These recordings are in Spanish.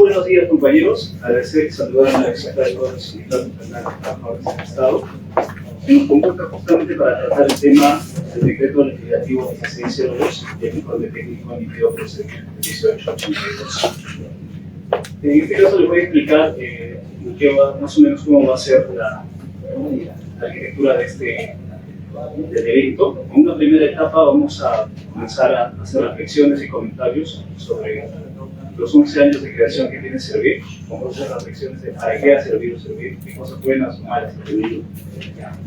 buenos días, compañeros. Agradecer y saludar a la visita de todos los sindicatos trabajadores del Estado. Convoca justamente para tratar el tema del decreto legislativo 1602 y el informe técnico emitido por el 1882. En este caso les voy a explicar más o menos cómo va a ser la arquitectura del evento. En una primera etapa vamos a comenzar a hacer reflexiones y comentarios sobre los 11 años de creación que tiene Servir, con muchas reflexiones de para qué ha servido Servir, qué cosas buenas o malas ha tenido.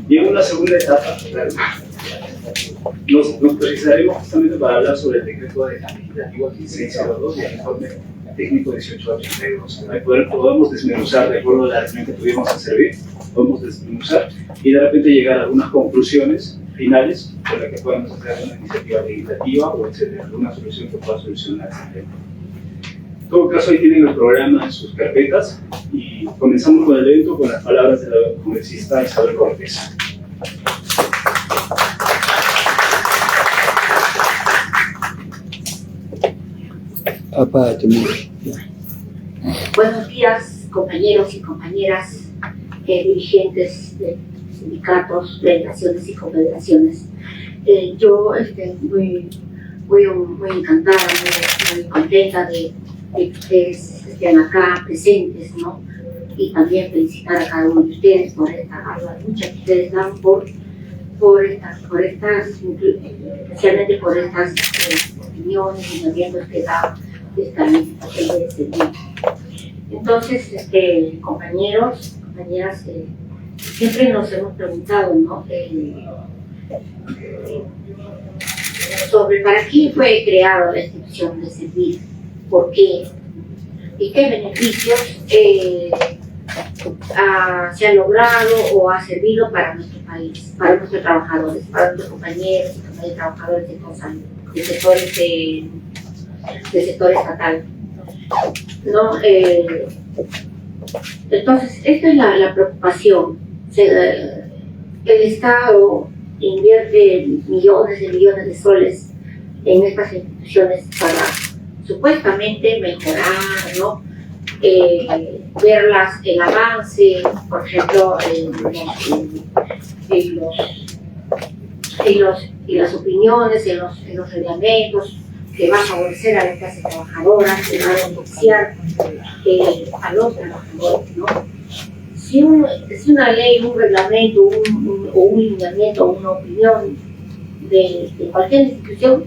Y en una segunda etapa, nos precisaremos justamente para hablar sobre el decreto legislativo 1602 y el informe técnico 1882. Ahí podemos desmenuzar, de acuerdo a la reunión que tuvimos en Servir, podemos desmenuzar y de repente llegar a algunas conclusiones finales con las que podamos hacer una iniciativa legislativa o etcétera, alguna solución que pueda solucionar ese tema. En todo caso, ahí tienen el programa en sus carpetas y comenzamos con el evento con las palabras de la congresista Isabel Cortés. Buenos días, compañeros y compañeras, dirigentes de sindicatos, delegaciones y confederaciones. Yo estoy muy encantada, muy contenta de que ustedes estén acá presentes, ¿no? Y también felicitar a cada uno de ustedes por esta lucha que ustedes dan especialmente por estas opiniones y noviembre que da esta licitación de servicio. Entonces, compañeros, compañeras, siempre nos hemos preguntado, ¿no? Sobre para quién fue creada la institución de Servir, por qué y qué beneficios se han logrado o ha servido para nuestro país, para nuestros trabajadores, para nuestros compañeros y también trabajadores del sector estatal, ¿no? Entonces, esta es la preocupación. El Estado invierte millones de soles en estas instituciones para supuestamente mejorar, ¿no? Verlas, el avance, por ejemplo, en las opiniones, en los reglamentos que va a favorecer a la clase trabajadora, que va a beneficiar a los trabajadores, ¿no? Si una ley, un reglamento, o un lineamiento, o una opinión de cualquier institución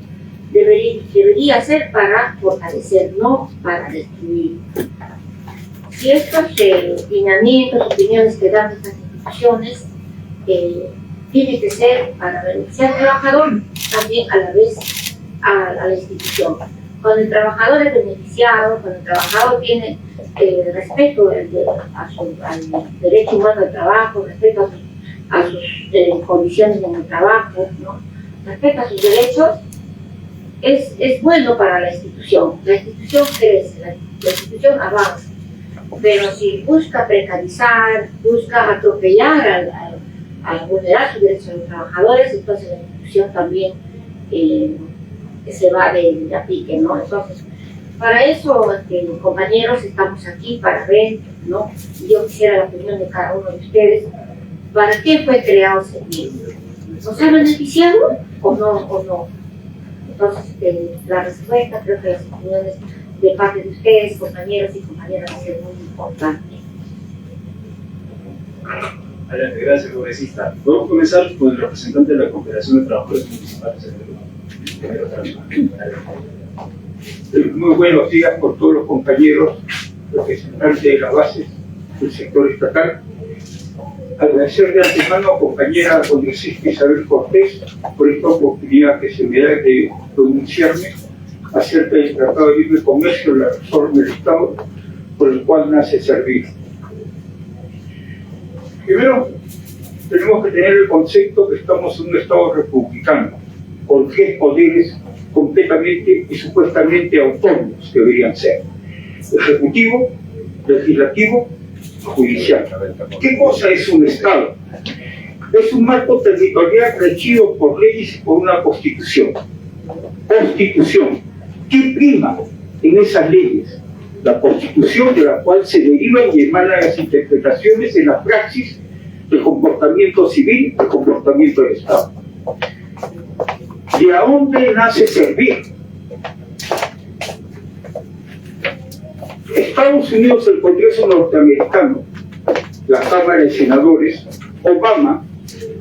debería ser para fortalecer, no para destruir. Si estos lineamientos, opiniones que dan estas instituciones tienen que ser para beneficiar al trabajador, también a la vez a la institución. Cuando el trabajador es beneficiado, cuando el trabajador tiene respeto al derecho humano al trabajo, respeto a sus condiciones en el trabajo, ¿no? Respeto a sus derechos, es bueno para la institución. La institución crece, la institución avanza. Pero si busca precarizar, busca atropellar al vulnerar sus derechos a los trabajadores, entonces la institución también se va de a pique, ¿no? Entonces, para eso, compañeros, estamos aquí para ver, ¿no? Yo quisiera la opinión de cada uno de ustedes. ¿Para qué fue creado el servicio? ¿Nos ha beneficiado o no? Entonces, la respuesta, creo que las opiniones de parte de ustedes, compañeros y compañeras, va a ser muy importante. Adelante, gracias, congresista. Podemos comenzar con el representante de la Confederación de Trabajadores Municipales del Perú. Muy buenos días por todos los compañeros representantes de las bases del sector estatal. Agradecer de antemano a compañera congresista Isabel Cortés por esta oportunidad que se me da de pronunciarme acerca del Tratado de Libre Comercio, la reforma del Estado por el cual nace Servir. Primero, tenemos que tener el concepto que estamos en un Estado republicano, con 3 poderes completamente y supuestamente autónomos deberían ser: ejecutivo, legislativo, judicial. ¿Qué cosa es un Estado? Es un marco territorial regido por leyes y por una constitución. Constitución. ¿Qué prima en esas leyes? la Constitución, de la cual se derivan y emanan las interpretaciones en la praxis del comportamiento civil, del comportamiento del Estado. ¿De dónde nace servir? Estados Unidos, el Congreso norteamericano, la Cámara de Senadores, Obama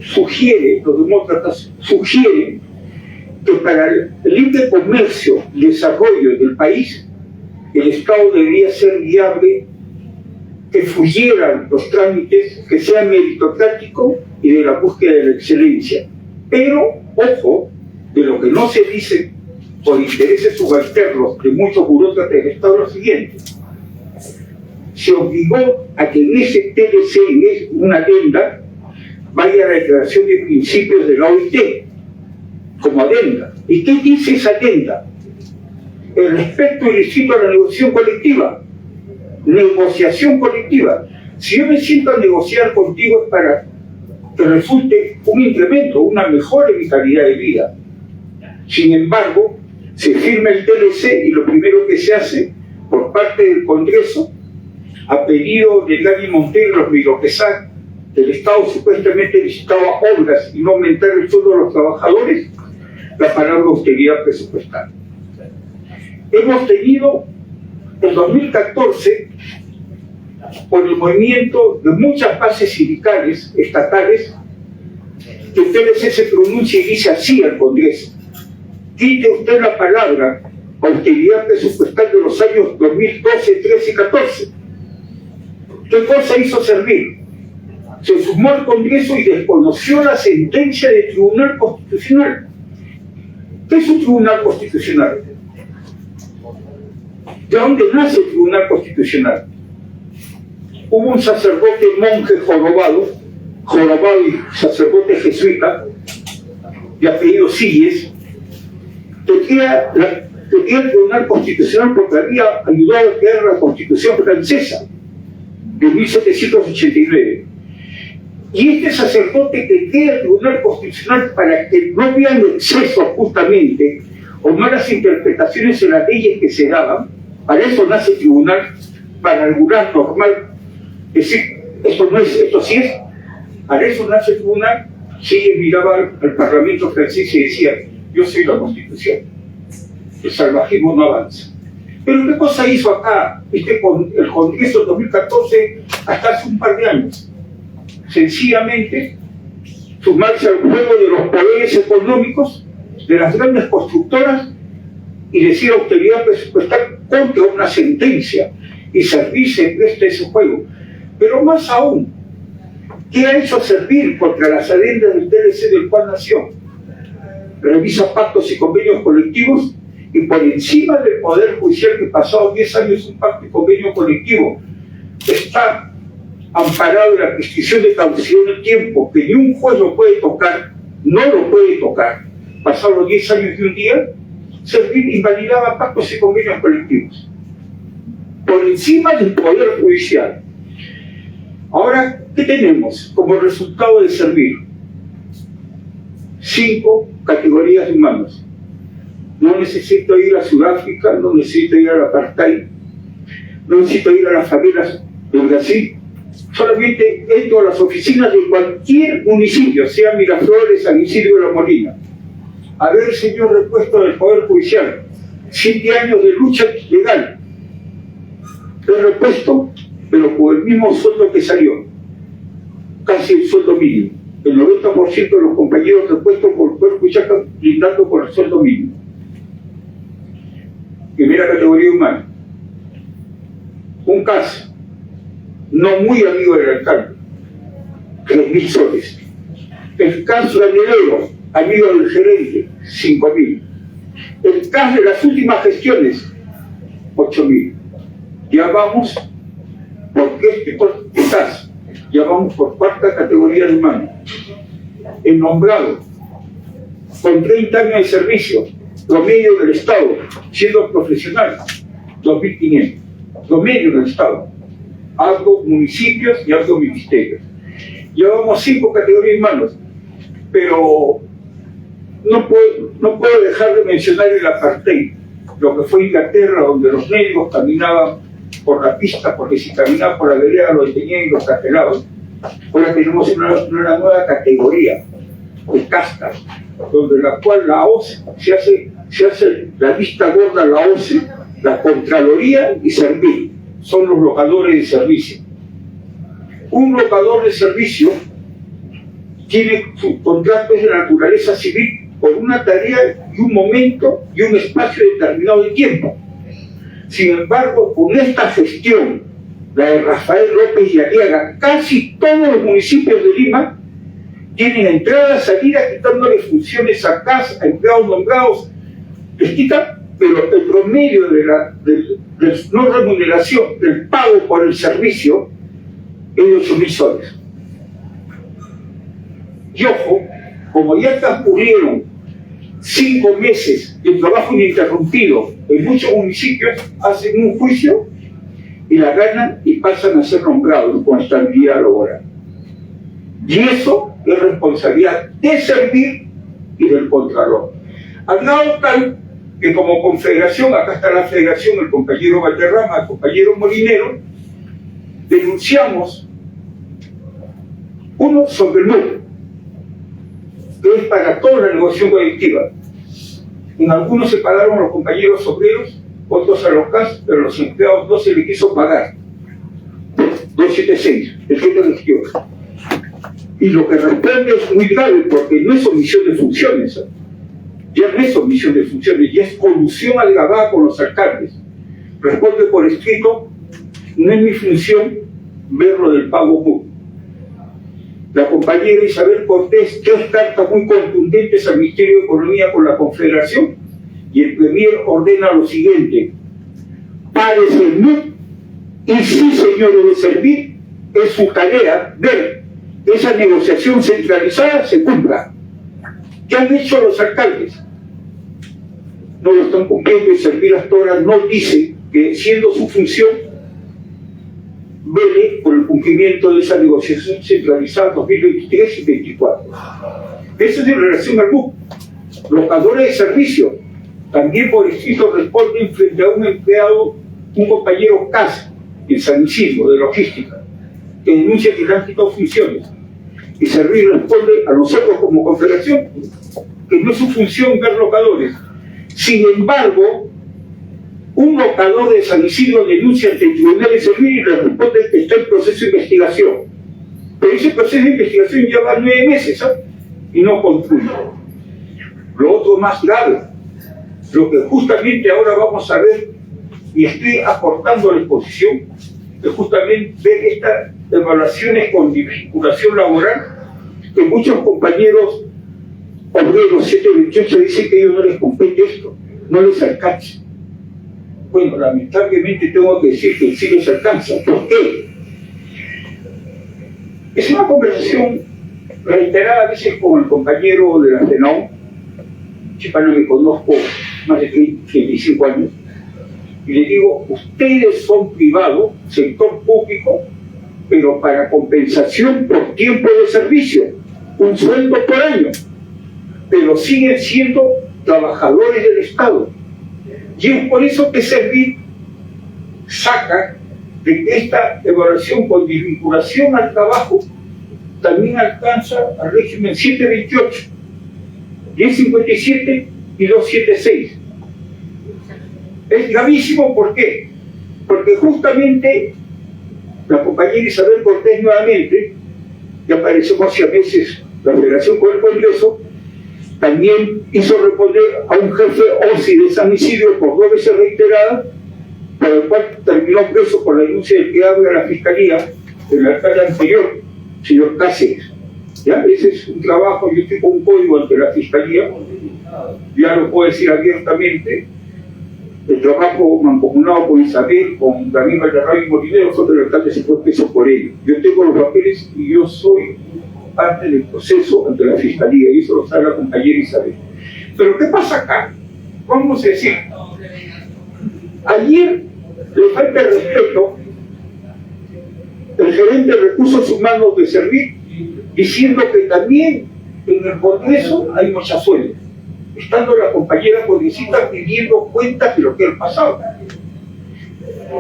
sugiere, los demócratas sugieren que para el libre comercio y desarrollo del país, el Estado debería ser viable, que fluyeran los trámites, que sea meritocrático y de la búsqueda de la excelencia. Pero, ojo, de lo que no se dice por intereses subalternos de muchos burócratas del Estado, lo siguiente: se obligó a que en ese TLC, en una adenda, vaya la declaración de principios de la OIT como adenda. ¿Y qué dice esa adenda? El respeto ilícito a la negociación colectiva. Negociación colectiva. Si yo me siento a negociar contigo es para que resulte un incremento, una mejora en mi calidad de vida. Sin embargo, se firma el TLC y lo primero que se hace por parte del Congreso, a pedido de Gary Montero y los Miroquesac, el Estado supuestamente necesitaba obras y no aumentar el sueldo de los trabajadores, la palabra austeridad presupuestal. Hemos tenido en 2014, por el movimiento de muchas bases sindicales estatales, que el TLC se pronuncia y dice así al Congreso: quite usted la palabra austeridad presupuestal de los años 2012, 13 y 14. ¿Qué cosa hizo servir? Se sumó al Congreso y desconoció la sentencia del Tribunal Constitucional. ¿Qué es un Tribunal Constitucional? ¿De dónde nace el Tribunal Constitucional? Hubo un sacerdote monje jorobado y sacerdote jesuita, de apellido Silles, que crea el Tribunal Constitucional porque había ayudado a crear la Constitución francesa de 1789. Y este sacerdote que crea el Tribunal Constitucional para que no hubieran excesos justamente o malas interpretaciones en las leyes que se daban, para eso nace el tribunal, para regular normal, decir, esto no es, esto sí es, para eso nace el tribunal. Sí, miraba al Parlamento francés y decía: yo soy la Constitución, el salvajismo no avanza. Pero ¿qué cosa hizo acá? Con el Congreso de 2014 hasta hace un par de años? Sencillamente sumarse al juego de los poderes económicos, de las grandes constructoras, y decir austeridad presupuestal contra una sentencia, y servirse presta ese juego. Pero más aún, ¿qué ha hecho servir contra las adendas del TLC del cual nació? Revisa pactos y convenios colectivos, y por encima del Poder Judicial, que pasado 10 años un pacto y convenio colectivo está amparado en la prescripción de caducidad del tiempo, que ni un juez lo puede tocar, no lo puede tocar, pasados los 10 años y un día, servir invalidaba pactos y convenios colectivos por encima del Poder Judicial. Ahora, ¿qué tenemos como resultado de servir? 5 categorías de humanos. No necesito ir a Sudáfrica, no necesito ir al apartheid, no necesito ir a las favelas de Brasil. Solamente entro a las oficinas de cualquier municipio, sea Miraflores, San Isidro de la Molina. A ver, señor repuesto del Poder Judicial, 7 años de lucha legal. El repuesto, pero por el mismo sueldo que salió, casi el sueldo mínimo. El 90% de los compañeros repuestos por el Poder Judicial están brindando por el sueldo mínimo. Primera categoría humana. Un caso, no muy amigo del alcalde, 3.000 soles. El caso de Anelero, amigo del gerente, 5.000. El caso de las últimas gestiones, 8.000. Ya vamos por este caso, ya vamos por 4ª categoría de humano. El nombrado, con 30 años de servicio, promedio del Estado, siendo profesional, 2.500. Promedio del Estado. Algo municipios y algo ministerios. Llevamos 5 categorías de humanos, pero no puedo dejar de mencionar el apartheid, lo que fue Inglaterra, donde los negros caminaban por la pista, porque si caminaba por la vereda lo detenían y lo carcelaban. Ahora tenemos una nueva categoría de castas, donde la cual la OCE se hace la vista gorda, la OCE, la Contraloría y Servir, son los locadores de servicio. Un locador de servicio tiene su contrato de naturaleza civil por una tarea y un momento y un espacio determinado de tiempo. Sin embargo, con esta gestión, la de Rafael López y Aliaga, casi todos los municipios de Lima tienen entrada, salida, quitándole funciones a casa, a empleados nombrados, les quitan, pero el promedio de la no remuneración, del pago por el servicio, es de 8.000 soles. Y ojo, como ya transcurrieron 5 meses de trabajo ininterrumpido en muchos municipios, hacen un juicio y la ganan y pasan a ser nombrados con estabilidad laboral. Y eso es responsabilidad de Servir y del Contralor. Al grado tal que como confederación, acá está la federación, el compañero Valderrama, el compañero Molinero, denunciamos uno sobre el MUC, que es para toda la negociación colectiva. En algunos se pagaron los compañeros obreros, otros a los CAS, pero a los empleados no se les quiso pagar. 276, el jefe de gestión. Y lo que responde es muy grave, porque no es omisión de funciones, ¿eh? Ya no es omisión de funciones, ya es colusión algabada con los alcaldes. Responde por escrito: no es mi función ver lo del pago MUC. La compañera Isabel Cortés, 3 cartas muy contundentes al Ministerio de Economía con la Confederación, y el Premier ordena lo siguiente: párese el MUC, y sí, señores de Servir, es su tarea ver que esa negociación centralizada se cumpla. ¿Qué han hecho los alcaldes? No lo están cumpliendo, y Servir hasta ahora no dice que, siendo su función, vele por el cumplimiento de esa negociación centralizada 2023 y 2024. Eso es en relación al MUC. Locadores de servicio, también por escrito responden frente a un empleado, un compañero CAS, en San Isidro, de logística, que denuncia que le han quitado funciones. Y Servir responde a nosotros como confederación que no es su función ver locadores. Sin embargo, un locador de San Isidro denuncia ante el Tribunal de Servir y le responde que está en proceso de investigación. Pero ese proceso de investigación lleva 9 meses, ¿eh? Y no concluye. Lo otro más grave, lo que justamente ahora vamos a ver, y estoy aportando a la exposición, es justamente ver estas evaluaciones con vinculación laboral, que muchos compañeros obreros 728 dicen que a ellos no les compete esto, no les alcanza. Bueno, lamentablemente tengo que decir que sí les alcanza. ¿Por qué? Es una conversación reiterada a veces con el compañero de la FENAU. Chipana, me conozco más de 35 años, y le digo: ustedes son privados, sector público, pero para compensación por tiempo de servicio, un sueldo por año, pero siguen siendo trabajadores del Estado. Y es por eso que Servir saca de que esta evaluación con desvinculación al trabajo también alcanza al régimen 728, 1057 y 276. Es gravísimo, ¿por qué? Porque justamente la compañera Isabel Cortés, nuevamente, que apareció hace meses la Federación con el Congreso, también hizo responder a un jefe OSI de San Isidro por 2 veces reiteradas, por el cual terminó preso por la denuncia del que habla la Fiscalía del alcalde anterior, señor Cáceres. ¿Ya? Ese es un trabajo, yo estoy con un código ante la Fiscalía, ya lo puedo decir abiertamente. El trabajo mancomunado con Isabel, con Daniel Valderrama y Molinero, fue que el alcalde se fue preso por ello. Yo tengo los papeles y yo soy parte del proceso ante la Fiscalía, y eso lo sabe la compañera Isabel. Pero ¿qué pasa acá? Vamos a decir, ayer le falta el respeto el gerente de Recursos Humanos de Servir, diciendo que también en el Congreso hay mochazuelos, estando la compañera congresista pidiendo cuentas de lo que ha pasado.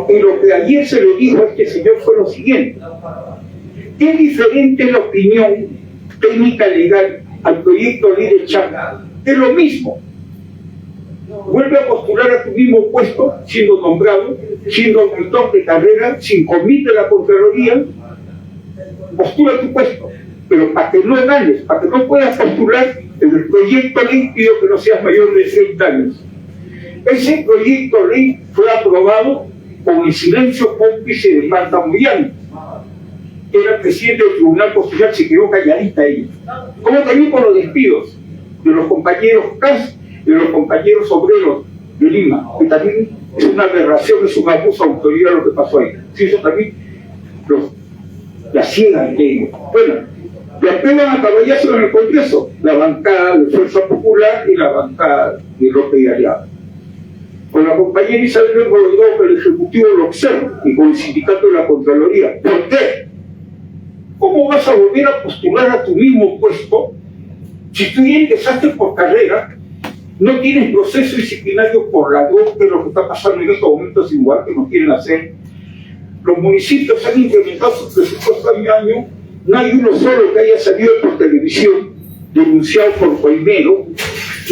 Y lo que ayer se le dijo a este señor fue lo siguiente: ¿qué diferente es la opinión técnica legal al proyecto de ley de Chacra? Es lo mismo. Vuelve a postular a tu mismo puesto, siendo nombrado, siendo auditor de carrera, sin comité de la Contraloría, postula tu puesto. Pero para que no ganes, para que no puedas postular, en el proyecto de ley pido que no seas mayor de 30 años. Ese proyecto de ley fue aprobado con el silencio cómplice de Marta Moyano, que era presidente del Tribunal Constitucional, se quedó calladita ella. Como también con los despidos de los compañeros CAS y de los compañeros obreros de Lima, que también es una aberración, es un abuso de autoridad lo que pasó ahí. Sí, eso también la ciegan de ellos. Bueno, la pegan a caballazo en el Congreso, la bancada de Fuerza Popular y la bancada de López y Aliados. Con la compañera Isabel hemos logrado que el Ejecutivo lo observe y con el Sindicato de la Contraloría. ¿Por qué? ¿Cómo vas a volver a postular a tu mismo puesto si tú ya ingresaste por carrera, no tienes proceso disciplinario por la DOC, que es lo que está pasando en estos momentos igual que nos quieren hacer? Los municipios han incrementado su presupuesto año a año, no hay uno solo que haya salido por televisión denunciado por Coimero,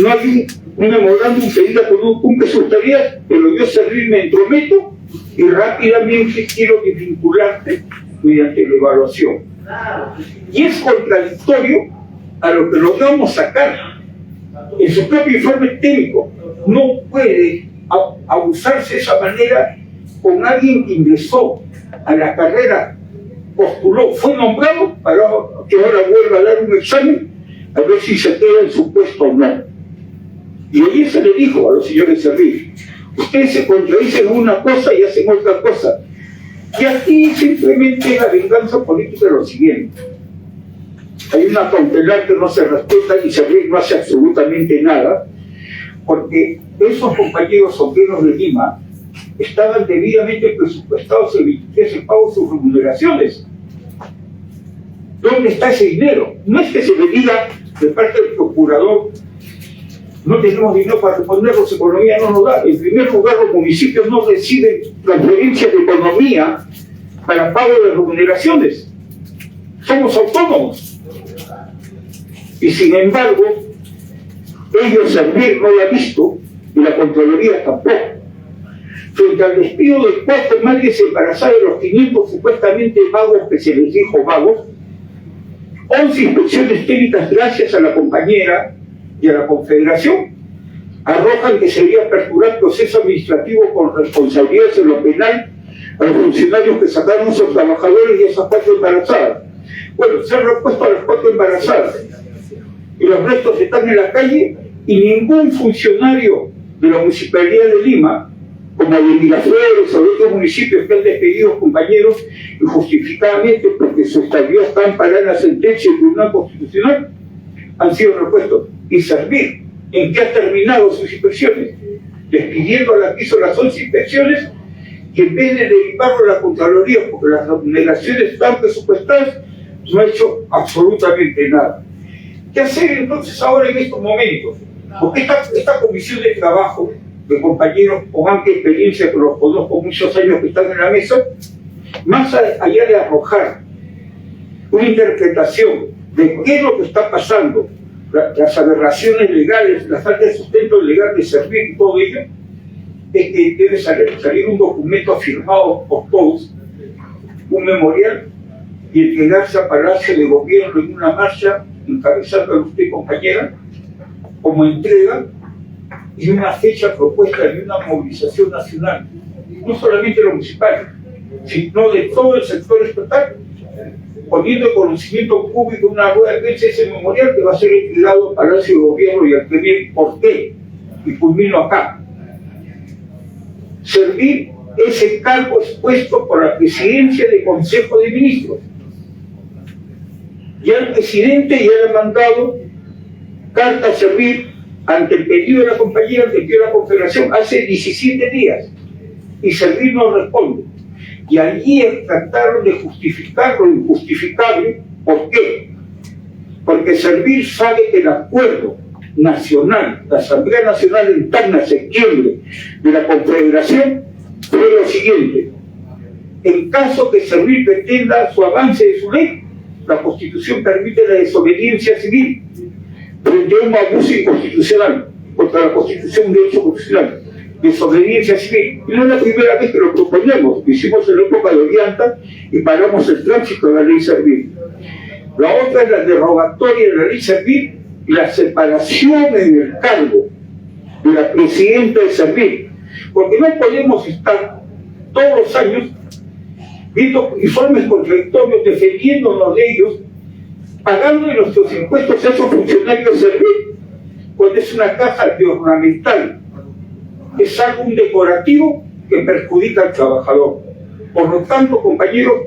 no hay un memorándum que diga que no cumple sus tareas, pero yo Servir me entrometo y rápidamente quiero desvincularte mediante la evaluación. Y es contradictorio a lo que logramos sacar en su propio informe técnico. No puede abusarse de esa manera con alguien que ingresó a la carrera, postuló, fue nombrado, para que ahora vuelva a dar un examen a ver si se queda en su puesto o no. Y ayer se le dijo a los señores Servir: ustedes se contradicen en una cosa y hacen otra cosa. Y aquí simplemente la venganza política es lo siguiente: hay una cautelar que no se respeta y Servir no hace absolutamente nada, porque esos compañeros obreros de Lima estaban debidamente presupuestados el 23 en pago de sus remuneraciones. ¿Dónde está ese dinero? No es que se le diga de parte del procurador: no tenemos dinero para responderlo, la economía no nos da. En primer lugar, los municipios no reciben transferencias de economía para pago de remuneraciones. Somos autónomos. Y sin embargo, ellos Servir no lo ha visto y la Contraloría tampoco. Frente al despido de 4 madres embarazadas de los 500 supuestamente vagos que se les dijo vagos, 11 inspecciones técnicas gracias a la compañera y a la Confederación arrojan que se debería aperturar proceso administrativo con responsabilidades en lo penal a los funcionarios que sacaron a esos trabajadores y a esas 4 embarazadas. Bueno, se han repuesto a las 4 embarazadas y los restos están en la calle y ningún funcionario de la Municipalidad de Lima, como de Miraflores o de otros municipios que han despedido compañeros injustificadamente porque su estabilidad está amparada en la sentencia del Tribunal Constitucional, han sido repuestos. Y Servir, ¿en qué ha terminado sus inspecciones? Despidiendo a la que hizo las 11 inspecciones, y en vez de derivarlo a la Contraloría porque las remuneraciones están presupuestadas, no ha hecho absolutamente nada. ¿Qué hacer entonces ahora en estos momentos? Porque esta comisión de trabajo de compañeros con amplia experiencia, que los conozco muchos años que están en la mesa, más allá de arrojar una interpretación de qué es lo que está pasando, las aberraciones legales, la falta de sustento legal de Servir y todo ello, es que debe salir un documento firmado por todos, un memorial, y entregarse a Palacio de Gobierno en una marcha, encabezando a usted, compañera, como entrega, y una fecha propuesta de una movilización nacional, no solamente de los municipales, sino de todo el sector estatal, poniendo en conocimiento público una rueda de prensa ese memorial que va a ser entregado al Palacio de Gobierno y al Premier. ¿Por qué? Y culmino acá. Servir es el cargo expuesto por la presidencia del Consejo de Ministros. Ya el presidente ya le ha mandado carta a Servir ante el pedido de la compañera, ante el pedido de la Confederación, hace 17 días. Y Servir no responde. Y allí trataron de justificar lo injustificable. ¿Por qué? Porque Servir sabe que el acuerdo nacional, la Asamblea Nacional interna en septiembre de la Confederación, fue lo siguiente: en caso que Servir pretenda su avance de su ley, la Constitución permite la desobediencia civil frente a un abuso inconstitucional contra la Constitución, un derecho constitucional, desobediencia civil. Y no es la primera vez que lo proponemos, lo hicimos en la época de Ollanta y paramos el tránsito de la ley Servir. La otra es la derogatoria de la ley Servir y la separación en el cargo de la presidenta de Servir, porque no podemos estar todos los años viendo informes contradictorios, defendiéndonos de ellos, pagando de nuestros impuestos a esos funcionarios de Servir, cuando es una caja de ornamental, es algo un decorativo que perjudica al trabajador. Por lo tanto, compañeros,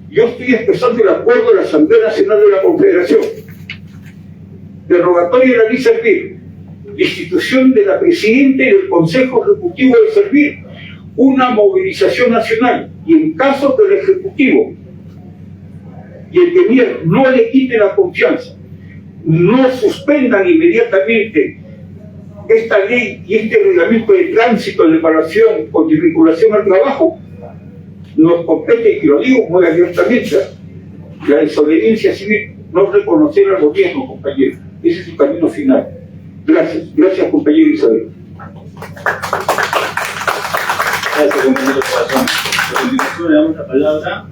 yo estoy expresando el acuerdo de la Asamblea Nacional de la Confederación. Derogatoria de la ley Servir, destitución de la Presidenta y del Consejo Ejecutivo de Servir, una movilización nacional, y en caso que el Ejecutivo y el Premier no le quiten la confianza, no suspendan inmediatamente esta ley y este reglamento de tránsito de evaluación o de vinculación al trabajo, nos compete, y lo digo muy abiertamente, la desobediencia civil, no reconocer al gobierno, compañero. Ese es su camino final. Gracias, gracias, compañero Isabel. Gracias, compañero Corazón. A continuación le damos la palabra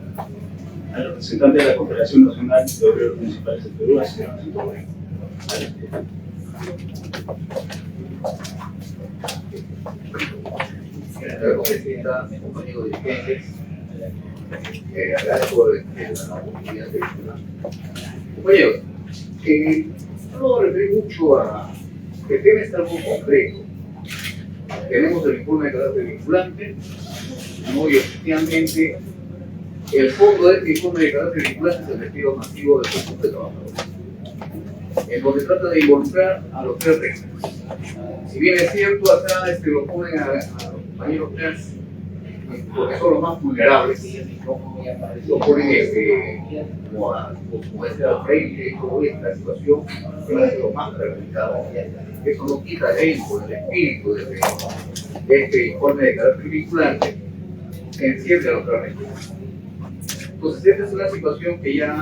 al representante de la Confederación Nacional de Obreros Municipales del Perú, al señor Jacinto Moreno. Señora Presidenta, mis compañeros dirigentes, agradezco la oportunidad de hablar. Compañeros, no me referí mucho a que el tema es algo concreto. Tenemos el informe de carácter vinculante, ¿no? Y efectivamente el fondo de este informe de carácter vinculante es el despido masivo del conjunto de trabajadores, en donde trata de involucrar a los tres regímenes. Si bien es cierto, acá lo ponen a los compañeros trans porque son los más vulnerables, ¿no? Lo ponen como es al frente, como esta situación, que es lo más perjudicado. Eso no quita el espíritu de este informe de carácter vinculante que enciende a los tres regímenes. Entonces, esta es una situación que ya,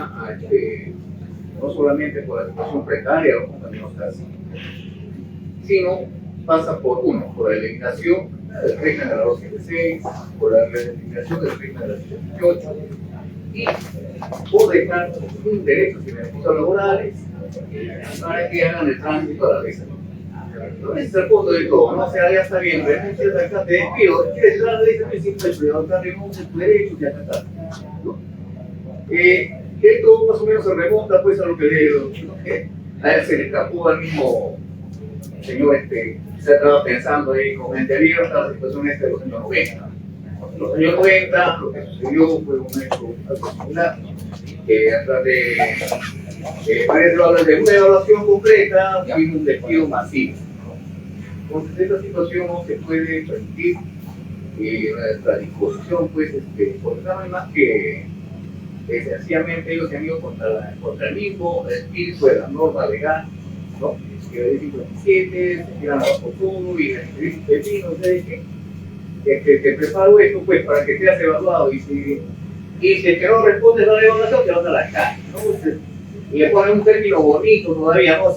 no solamente por la situación precaria de los compañeros casi, sino pasa por la eliminación del régimen de la 276, por la eliminación del régimen de la 178 y por dejar un derecho y beneficios laborales para que hagan el tránsito a la ley. No es el punto de todo, ¿no? O sea, ya está bien, renuncias acá, te despido, quieres entrar a la ley, también siempre levantar renuncias, tu derecho, y acá está, ¿no? Esto más o menos se remonta pues a lo que a él se le escapó al mismo señor, se estaba pensando ahí con mente abierta la situación de los años 90. En los años 90 lo que sucedió fue un hecho similar, que a través de una evaluación completa vino un despido masivo. Entonces esta situación no se puede permitir, nuestra disposición pues, porque no hay más que sencillamente ellos se han ido contra el mismo espíritu de la norma legal, ¿no? Que el 57, se tiran abajo todo y el vecino, te preparo esto pues para que seas evaluado y si es que no respondes a la evaluación te vas a la calle, ¿no? Y le ponen un término bonito todavía, ¿no?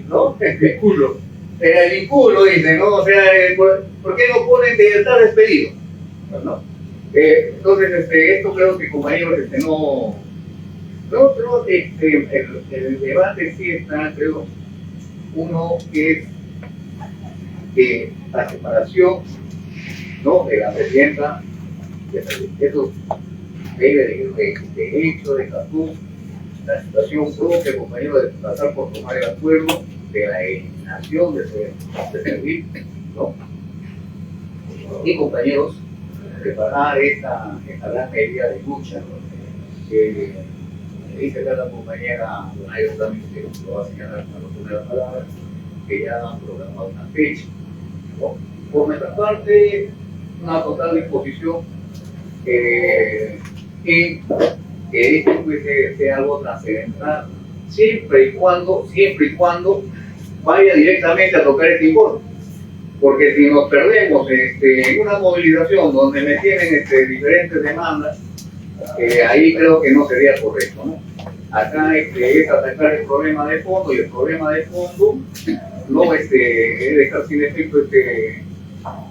¿No? El vinculo, dice, ¿no? O sea, ¿por qué no ponen de estar despedido? ¿No? Entonces, esto creo que compañeros, el debate sí está, creo, uno que es la separación, ¿no? De la presidenta, eso de hecho, de Catú, la situación propia, compañero, de tratar por tomar el acuerdo de la eliminación de Servir, ¿no? Y compañeros, preparar esta gran medida de lucha, que dice acá la compañera Donayo también, que lo va a señalar cuando tome la palabra, que ya han programado una fecha, ¿no? Por nuestra parte, una total disposición en que esto sea algo trascendental, siempre y cuando vaya directamente a tocar este informe. porque si nos perdemos en una movilización donde me tienen diferentes demandas, ahí creo que no sería correcto, ¿no? Acá es atacar el problema de fondo, y el problema de fondo no es dejar sin efecto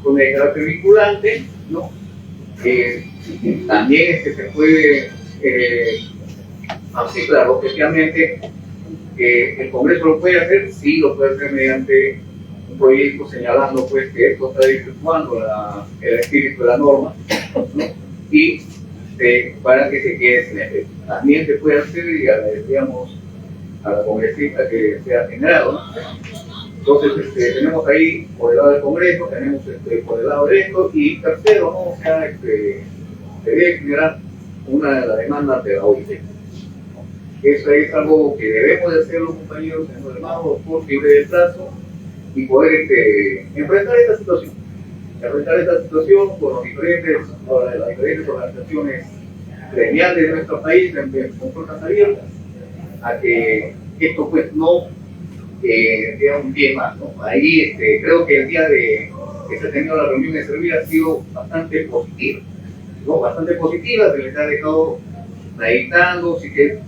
con el carácter vinculante, ¿no? También se puede así, claro, objetivamente el Congreso lo puede hacer, sí lo puede hacer mediante un proyecto señalando pues que esto está desvirtuando el espíritu de la norma, ¿no? Y para que se quede sin efecto. También se puede hacer, y agradeceríamos a la congresista que se ha generado, ¿no? Entonces tenemos ahí por el lado del Congreso, tenemos por el lado de esto, y tercero, ¿no? O sea, se debe generar una de las demandas de la OIT. Eso es algo que debemos de hacer los compañeros, tenemos hermanos, por libre de plazo, y poder enfrentar esta situación. Enfrentar esta situación con las diferentes organizaciones gremiales de nuestro país, con puertas abiertas, a que esto pues no sea un pie más, ¿no? Ahí creo que el día que se ha tenido la reunión de Servir ha sido bastante positiva, ¿no? Bastante positiva, se les ha dejado meditando, así que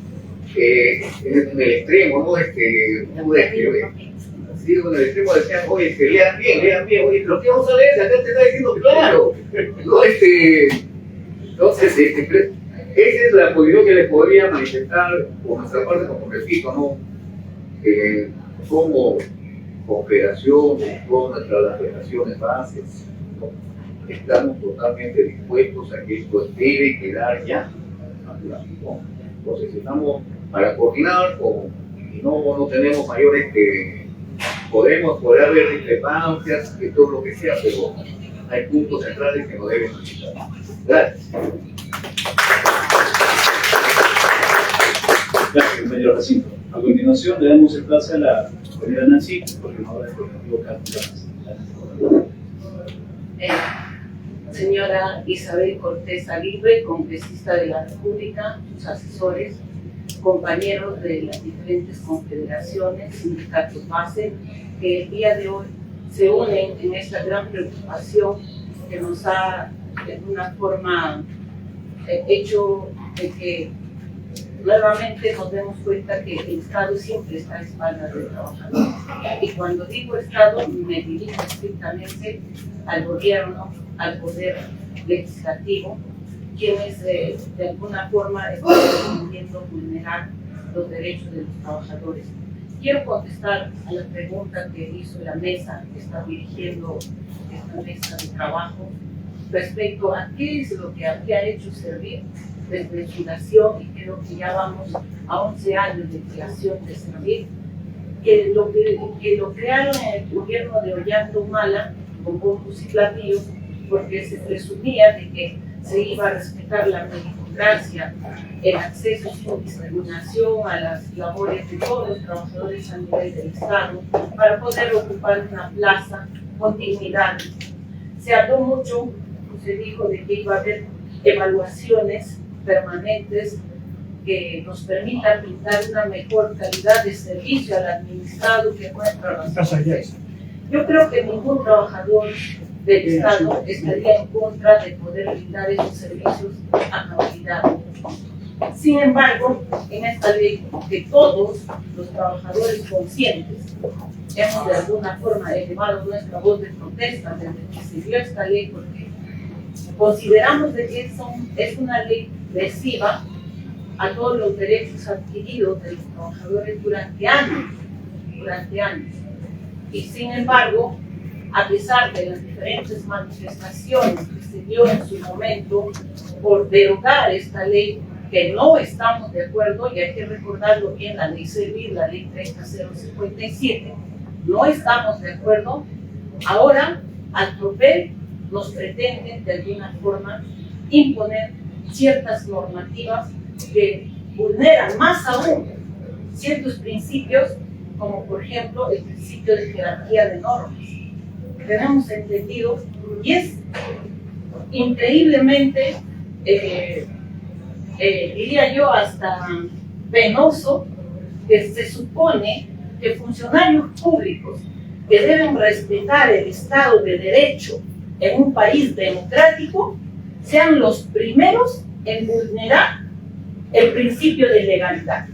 en el extremo, ¿no? Sí, en el extremo decían, oye, lean bien, oye, lo que vamos a leer, acá te está diciendo claro, ¿no? Entonces, esa es la posición que les podría manifestar por nuestra parte como congresista, ¿no? Como confederación, con nuestras federaciones bases, ¿no? Estamos totalmente dispuestos a que esto debe quedar ya, ¿no? Entonces estamos para coordinar, y no tenemos mayores poder haber discrepancias, que todo lo que sea, pero hay puntos centrales que no deben olvidar. Gracias. Gracias, compañero Jacinto. A continuación le damos el pase a la compañera Nancy, coordinadora del colectivo Carlos. Señora Isabel Cortés Aguirre, congresista de la República, sus asesores, compañeros de las diferentes confederaciones, sindicatos base, que el día de hoy se unen en esta gran preocupación que nos ha de alguna forma hecho de que nuevamente nos demos cuenta que el Estado siempre está a espaldas del trabajador. Y cuando digo Estado, me dirijo estrictamente al gobierno, al poder legislativo, quienes de alguna forma están pretendiendo vulnerar los derechos de los trabajadores. Quiero contestar a la pregunta que hizo la mesa, que está dirigiendo esta mesa de trabajo, respecto a qué es lo que ha hecho Servir desde su fundación, y creo que ya vamos a 11 años de creación de Servir, que lo crearon en el gobierno de Ollanta Humala con bombos y platillos, porque se presumía de que se iba a respetar la meritocracia, el acceso sin discriminación a las labores de todos los trabajadores a nivel del Estado, para poder ocupar una plaza con dignidad. Se habló mucho, se dijo de que iba a haber evaluaciones permanentes que nos permitan brindar una mejor calidad de servicio al administrado que nuestra razón. Yo creo que ningún trabajador del Estado estaría en contra de poder brindar esos servicios a cabalidad. Sin embargo, en esta ley, que todos los trabajadores conscientes hemos de alguna forma elevado nuestra voz de protesta desde que se dio esta ley, porque consideramos de que es una ley lesiva a todos los derechos adquiridos de los trabajadores durante años. Y sin embargo, a pesar de las diferentes manifestaciones que se dio en su momento por derogar esta ley, que no estamos de acuerdo, y hay que recordarlo bien, la ley Servir, la ley 30057, no estamos de acuerdo. Ahora, al tropel, nos pretenden de alguna forma imponer ciertas normativas que vulneran más aún ciertos principios, como por ejemplo el principio de jerarquía de normas. Tenemos entendido, y es increíblemente, diría yo, hasta penoso, que se supone que funcionarios públicos que deben respetar el Estado de Derecho en un país democrático sean los primeros en vulnerar el principio de legalidad.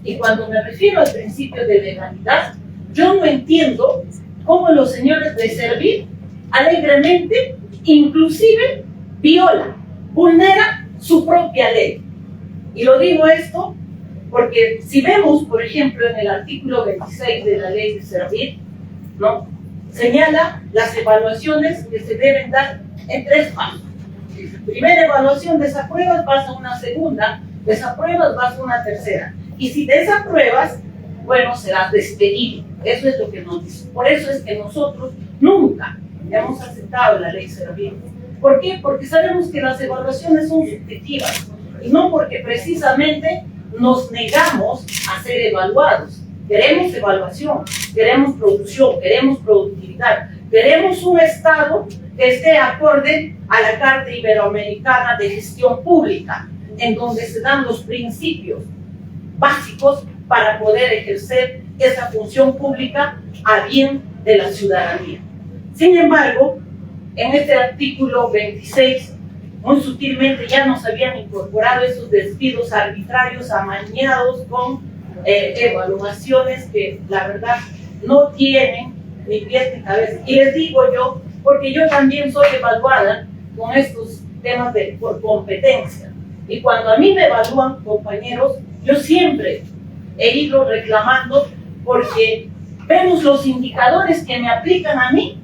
Y cuando me refiero al principio de legalidad, yo no entiendo cómo los señores de Servir alegremente, inclusive, vulnera su propia ley. Y lo digo esto porque si vemos, por ejemplo, en el artículo 26 de la ley de Servir, ¿no?, señala las evaluaciones que se deben dar en 3 pasos. Primera evaluación, desapruebas, vas a una segunda, desapruebas, vas a una tercera. Y si desapruebas, bueno, serás despedido. Eso es lo que nos dice. Por eso es que nosotros nunca hemos aceptado la ley Servir. ¿Por qué? Porque sabemos que las evaluaciones son subjetivas y no porque precisamente nos negamos a ser evaluados. Queremos evaluación, queremos producción, queremos productividad, queremos un Estado que esté acorde a la Carta Iberoamericana de Gestión Pública, en donde se dan los principios básicos para poder ejercer esa función pública a bien de la ciudadanía. Sin embargo, en este artículo 26, muy sutilmente ya nos habían incorporado esos despidos arbitrarios amañados con evaluaciones que la verdad no tienen ni pies ni cabeza. Y les digo yo, porque yo también soy evaluada con estos temas por competencia. Y cuando a mí me evalúan, compañeros, yo siempre he ido reclamando porque vemos los indicadores que me aplican a mí,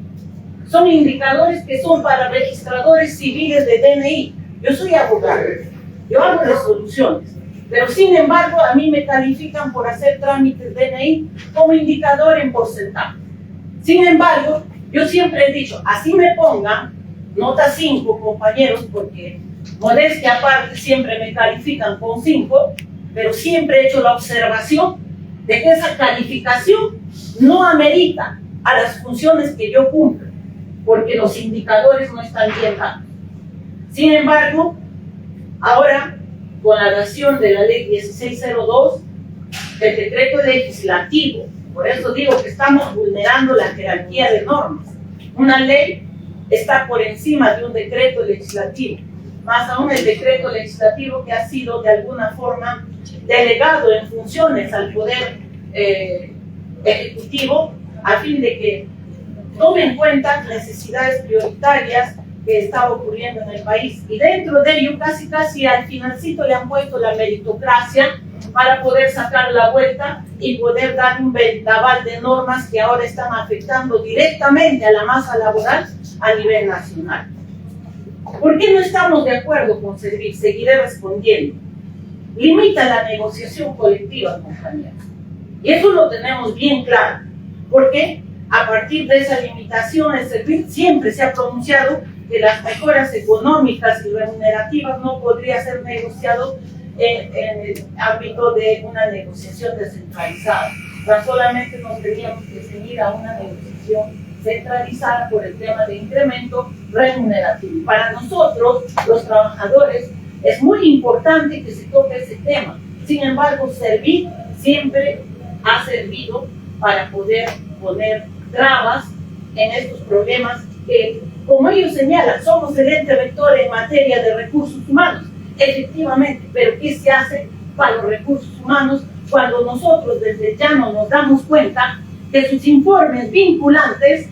son indicadores que son para registradores civiles de DNI. Yo soy abogado, yo hago resoluciones, pero sin embargo a mí me califican por hacer trámites DNI como indicador en porcentaje. Sin embargo, yo siempre he dicho, así me pongan nota 5, compañeros, porque modestia aparte siempre me califican con 5, pero siempre he hecho la observación de que esa calificación no amerita a las funciones que yo cumplo, porque los indicadores no están bien dados. Sin embargo, ahora, con la dación de la ley 1602, el decreto legislativo, por eso digo que estamos vulnerando la jerarquía de normas. Una ley está por encima de un decreto legislativo, más aún el decreto legislativo que ha sido de alguna forma delegado en funciones al Poder Ejecutivo a fin de que tome en cuenta necesidades prioritarias que está ocurriendo en el país. Y dentro de ello, casi al finalcito le han puesto la meritocracia para poder sacar la vuelta y poder dar un vendaval de normas que ahora están afectando directamente a la masa laboral a nivel nacional. ¿Por qué no estamos de acuerdo con Servir? Seguiré respondiendo. Limita la negociación colectiva, compañeros. Y eso lo tenemos bien claro. ¿Por qué? A partir de esa limitación, el Servir siempre se ha pronunciado que las mejoras económicas y remunerativas no podría ser negociado en el ámbito de una negociación descentralizada. Tan solamente nos teníamos que ceñir a una negociación centralizada por el tema de incremento remunerativo. Para nosotros, los trabajadores, es muy importante que se toque ese tema. Sin embargo, Servir siempre ha servido para poder poner trabas en estos problemas que, como ellos señalan, somos el ente rector en materia de recursos humanos. Efectivamente, pero ¿qué se hace para los recursos humanos cuando nosotros desde ya no nos damos cuenta que sus informes vinculantes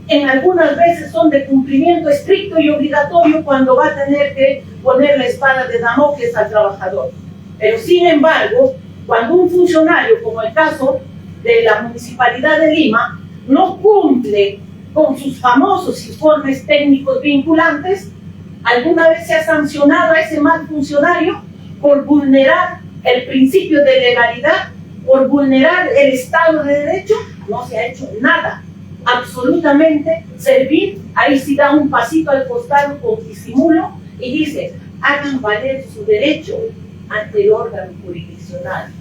en algunas veces son de cumplimiento estricto y obligatorio cuando va a tener que poner la espada de Damocles al trabajador? Pero sin embargo, cuando un funcionario, como el caso de la Municipalidad de Lima, no cumple con sus famosos informes técnicos vinculantes, ¿alguna vez se ha sancionado a ese mal funcionario por vulnerar el principio de legalidad, por vulnerar el Estado de Derecho? No se ha hecho nada, absolutamente. Servir, ahí sí da un pasito al costado con disimulo y dice, hagan valer su derecho ante el órgano jurisdiccional.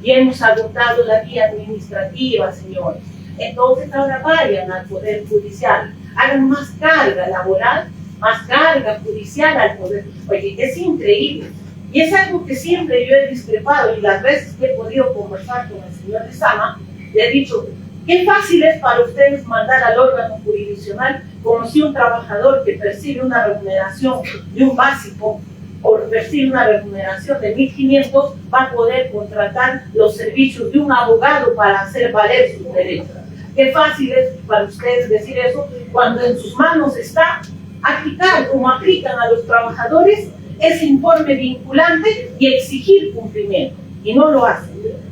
Y hemos agotado la vía administrativa, señores. Entonces ahora vayan al Poder Judicial, hagan más carga laboral, más carga judicial al Poder. Oye, es increíble. Y es algo que siempre yo he discrepado, y las veces que he podido conversar con el señor Lezama, le he dicho, Qué fácil es para ustedes mandar al órgano jurisdiccional como si un trabajador que percibe una remuneración de un básico o percibe una remuneración de 1.500 va a poder contratar los servicios de un abogado para hacer valer sus derechos. Qué fácil es para ustedes decir eso cuando en sus manos está aplicar como aplican a los trabajadores ese informe vinculante y exigir cumplimiento, y no lo hacen.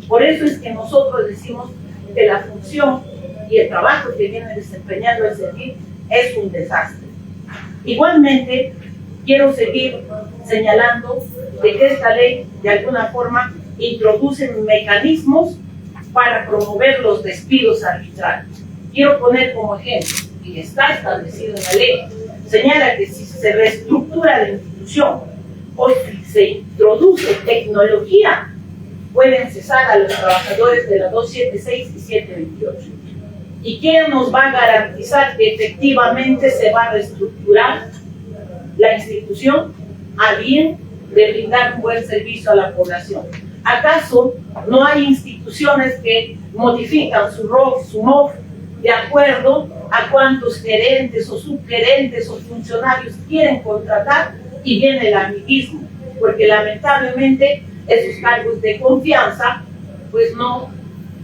Por eso es que nosotros decimos que la función y el trabajo que viene desempeñando el servicio es un desastre. Igualmente, quiero seguir señalando de que esta ley de alguna forma introduce mecanismos para promover los despidos arbitrarios. Quiero poner como ejemplo, y está establecido en la ley, señala que si se reestructura la institución o si se introduce tecnología, pueden cesar a los trabajadores de la 276 y 728. ¿Y quién nos va a garantizar que efectivamente se va a reestructurar la institución a bien de brindar un buen servicio a la población? ¿Acaso no hay instituciones que modifican su ROF, su MOF, de acuerdo a cuántos gerentes o subgerentes o funcionarios quieren contratar? Y viene el amiguismo, porque lamentablemente esos cargos de confianza pues no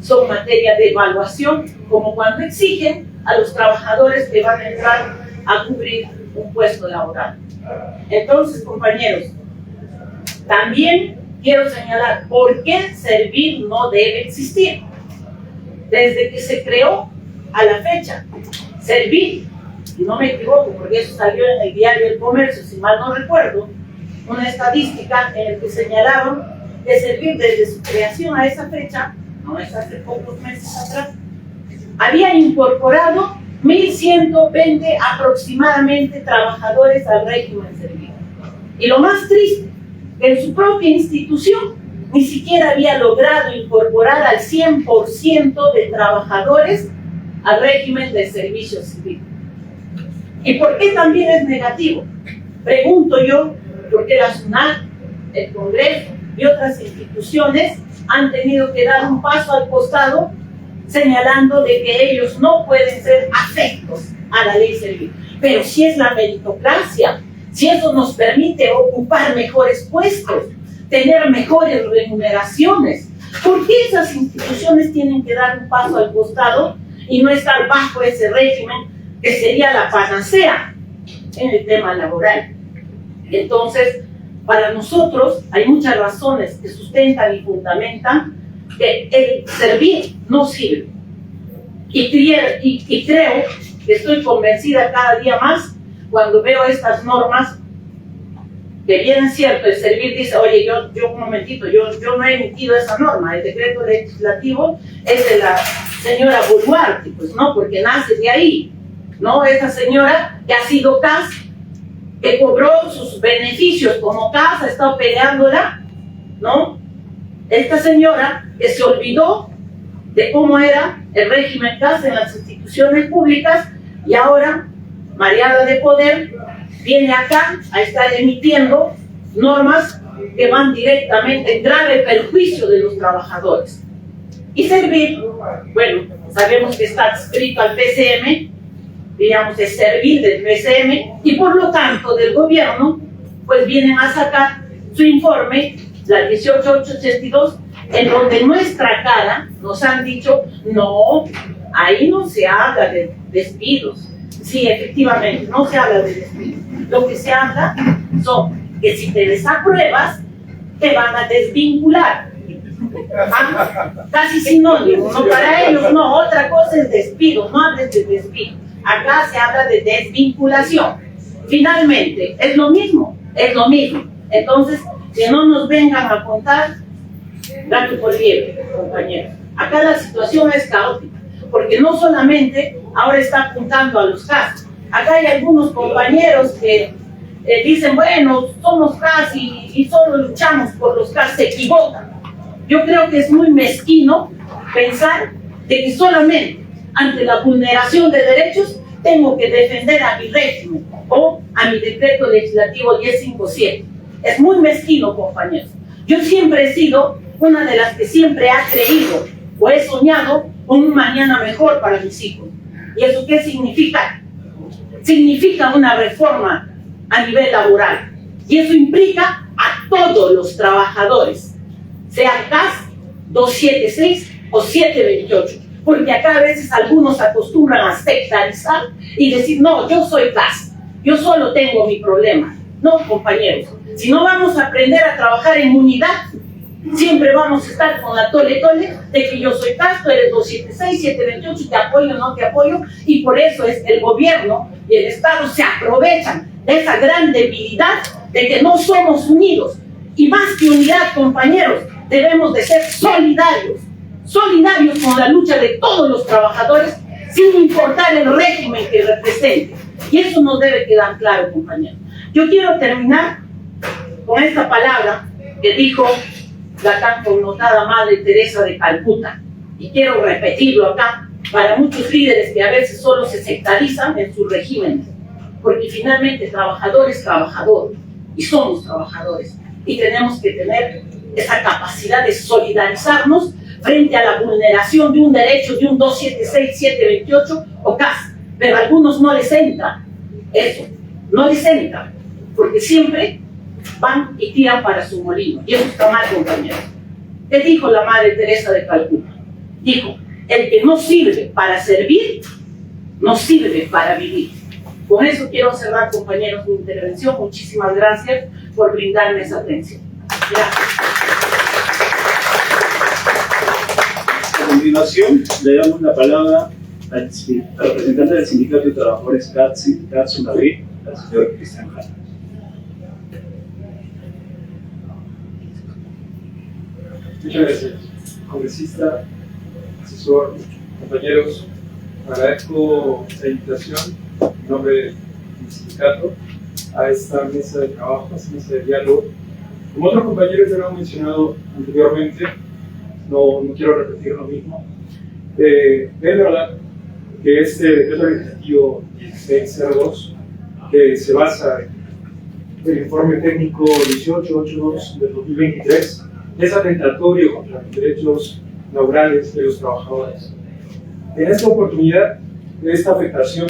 son materia de evaluación, como cuando exigen a los trabajadores que van a entrar a cubrir un puesto laboral. Entonces, compañeros, también quiero señalar por qué Servir no debe existir. Desde que se creó a la fecha, Servir, y no me equivoco porque eso salió en el diario El Comercio, si mal no recuerdo, una estadística en la que señalaban que Servir desde su creación a esa fecha, no es hace pocos meses atrás, había incorporado 1.120 aproximadamente trabajadores al régimen Servir. Y lo más triste, que en su propia institución ni siquiera había logrado incorporar al 100% de trabajadores al régimen de servicio civil. ¿Y por qué también es negativo? Pregunto yo, porque la SUNAT, el Congreso y otras instituciones han tenido que dar un paso al costado señalando de que ellos no pueden ser afectos a la ley Servir. Pero si es la meritocracia, si eso nos permite ocupar mejores puestos, tener mejores remuneraciones, ¿por qué esas instituciones tienen que dar un paso al costado y no estar bajo ese régimen que sería la panacea en el tema laboral? Entonces, para nosotros hay muchas razones que sustentan y fundamentan que el Servir no sirve. Y creo que estoy convencida cada día más cuando veo estas normas, que bien es cierto, el Servir dice, oye, yo un momentito, yo no he emitido esa norma, el decreto legislativo es de la señora Boluarte, pues no, porque nace de ahí, ¿no? Esa señora que ha sido CAS, que cobró sus beneficios como CAS, ha estado peleándola, ¿no? Esta señora que se olvidó de cómo era el régimen CAS en las instituciones públicas y ahora, mareada de poder, viene acá a estar emitiendo normas que van directamente en grave perjuicio de los trabajadores. Y Servir, bueno, sabemos que está adscrito al PCM, digamos, es Servir del PCM, y por lo tanto del gobierno, pues vienen a sacar su informe, la 18882, en donde nuestra cara nos han dicho, no, ahí no se habla de despidos. Sí, efectivamente, no se habla de despidos. Lo que se habla son que si te desapruebas, te van a desvincular. Casi sinónimo, ¿no? Para ellos no, otra cosa es despido, no hables de despido. Acá se habla de desvinculación. Finalmente, es lo mismo, es lo mismo. Entonces, que no nos vengan a contar gato por liebre, compañeros. Acá la situación es caótica, porque no solamente ahora está apuntando a los CAS. Acá hay algunos compañeros que dicen, bueno, somos CAS y solo luchamos por los CAS. Se equivocan. Yo creo que es muy mezquino pensar de que solamente ante la vulneración de derechos tengo que defender a mi régimen o a mi decreto legislativo 1057. Es muy mezquino, compañeros. Yo siempre he sido una de las que siempre ha creído o he soñado un mañana mejor para mis hijos. ¿Y eso qué significa? Significa una reforma a nivel laboral. Y eso implica a todos los trabajadores, sea CAS 276 o 728. Porque acá a veces algunos acostumbran a sectarizar y decir, no, yo soy CAS, yo solo tengo mi problema. No, compañeros, si no vamos a aprender a trabajar en unidad, siempre vamos a estar con la tole de que yo soy CAS, tú eres 276, 728, te apoyo, no te apoyo, y por eso es el gobierno y el Estado se aprovechan de esa gran debilidad de que no somos unidos. Y más que unidad, compañeros, debemos de ser solidarios con la lucha de todos los trabajadores, sin importar el régimen que represente. Y eso nos debe quedar claro, compañeros. Yo quiero terminar con esta palabra que dijo la tan connotada Madre Teresa de Calcuta, y quiero repetirlo acá para muchos líderes que a veces solo se sectarizan en sus regímenes, porque finalmente trabajador es trabajador y somos trabajadores, y tenemos que tener esa capacidad de solidarizarnos frente a la vulneración de un derecho de un 276, 728 o CAS. Pero a algunos no les entra eso, no les entra, porque siempre van y tiran para su molino, y eso está mal, compañeros. ¿Qué dijo la Madre Teresa de Calcuta? Dijo, el que no sirve para servir, no sirve para vivir. Con eso quiero cerrar, compañeros, mi intervención. Muchísimas gracias por brindarme esa atención. Gracias. A continuación, le damos la palabra al representante del Sindicato de Trabajadores CATS Madrid, al señor Cristian Jara. Muchas gracias, congresista, asesor, compañeros. Agradezco la invitación en nombre del sindicato a esta mesa de trabajo, a esta mesa de diálogo. Como otros compañeros ya lo han mencionado anteriormente, no quiero repetir lo mismo. Es verdad que este decreto legislativo 1602, que se basa en el informe técnico 1882 del 2023, es atentatorio contra los derechos laborales de los trabajadores. En esta oportunidad, esta afectación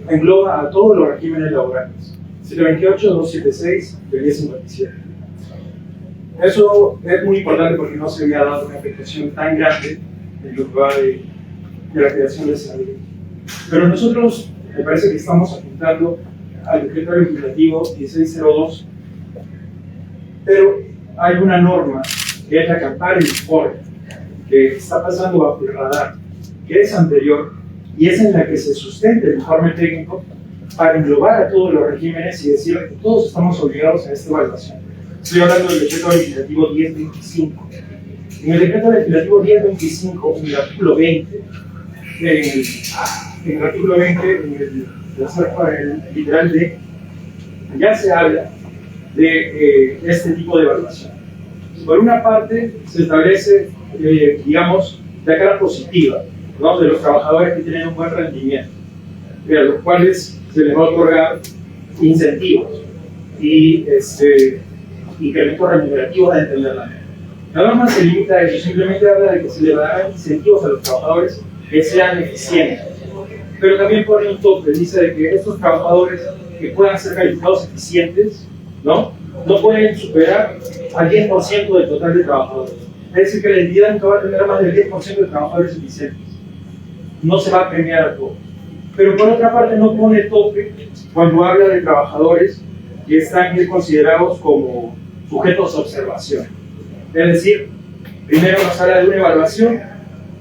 engloba a todos los regímenes laborales, 728, 276 y 1057. Eso es muy importante porque no se había dado una afectación tan grande en lo que va de la creación de esa ley. Pero nosotros, me parece que estamos apuntando al decreto legislativo 1602, pero hay una norma que es la que ampara el informe, que está pasando bajo el radar, que es anterior, y es en la que se sustenta el informe técnico para englobar a todos los regímenes y decir que todos estamos obligados a esta evaluación. Estoy hablando del decreto legislativo 1025. En el decreto legislativo 1025, en el artículo 20, en el artículo 20, en el literal D, ya se habla de este tipo de evaluación. Por una parte, se establece, digamos, la cara positiva, ¿no?, de los trabajadores que tienen un buen rendimiento, a los cuales se les va a otorgar incentivos y incrementos remunerativos a entender la norma. La norma se limita a eso, simplemente habla de que se le darán incentivos a los trabajadores que sean eficientes, pero también pone un tope, dice de que estos trabajadores que puedan ser calificados eficientes, no pueden superar al 10% del total de trabajadores. Es decir, que la entidad nunca va a tener más del 10% de trabajadores eficientes. No se va a premiar a todos. Pero por otra parte no pone tope cuando habla de trabajadores que están bien considerados como sujetos a observación. Es decir, primero nos habla de una evaluación,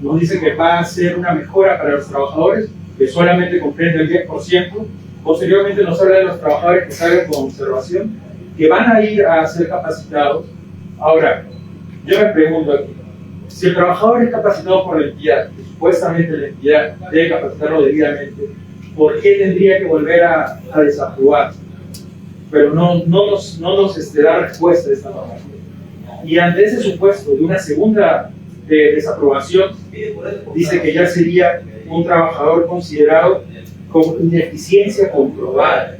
nos dice que va a ser una mejora para los trabajadores, que solamente comprende el 10%, posteriormente nos habla de los trabajadores que salgan con observación, que van a ir a ser capacitados. Ahora, yo me pregunto aquí, si el trabajador es capacitado por la entidad, que supuestamente la entidad debe capacitarlo debidamente, ¿por qué tendría que volver a desaprobar? Pero no nos da respuesta de esta norma. Y ante ese supuesto de una segunda desaprobación, dice que ya sería un trabajador considerado con ineficiencia comprobada.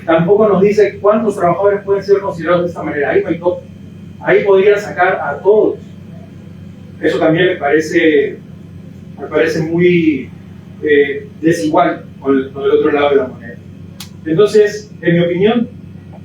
Tampoco nos dice cuántos trabajadores pueden ser considerados de esta manera. Ahí no hay tope. Ahí podrían sacar a todos. Eso también me parece me parece muy desigual con el otro lado de la moneda. Entonces, en mi opinión,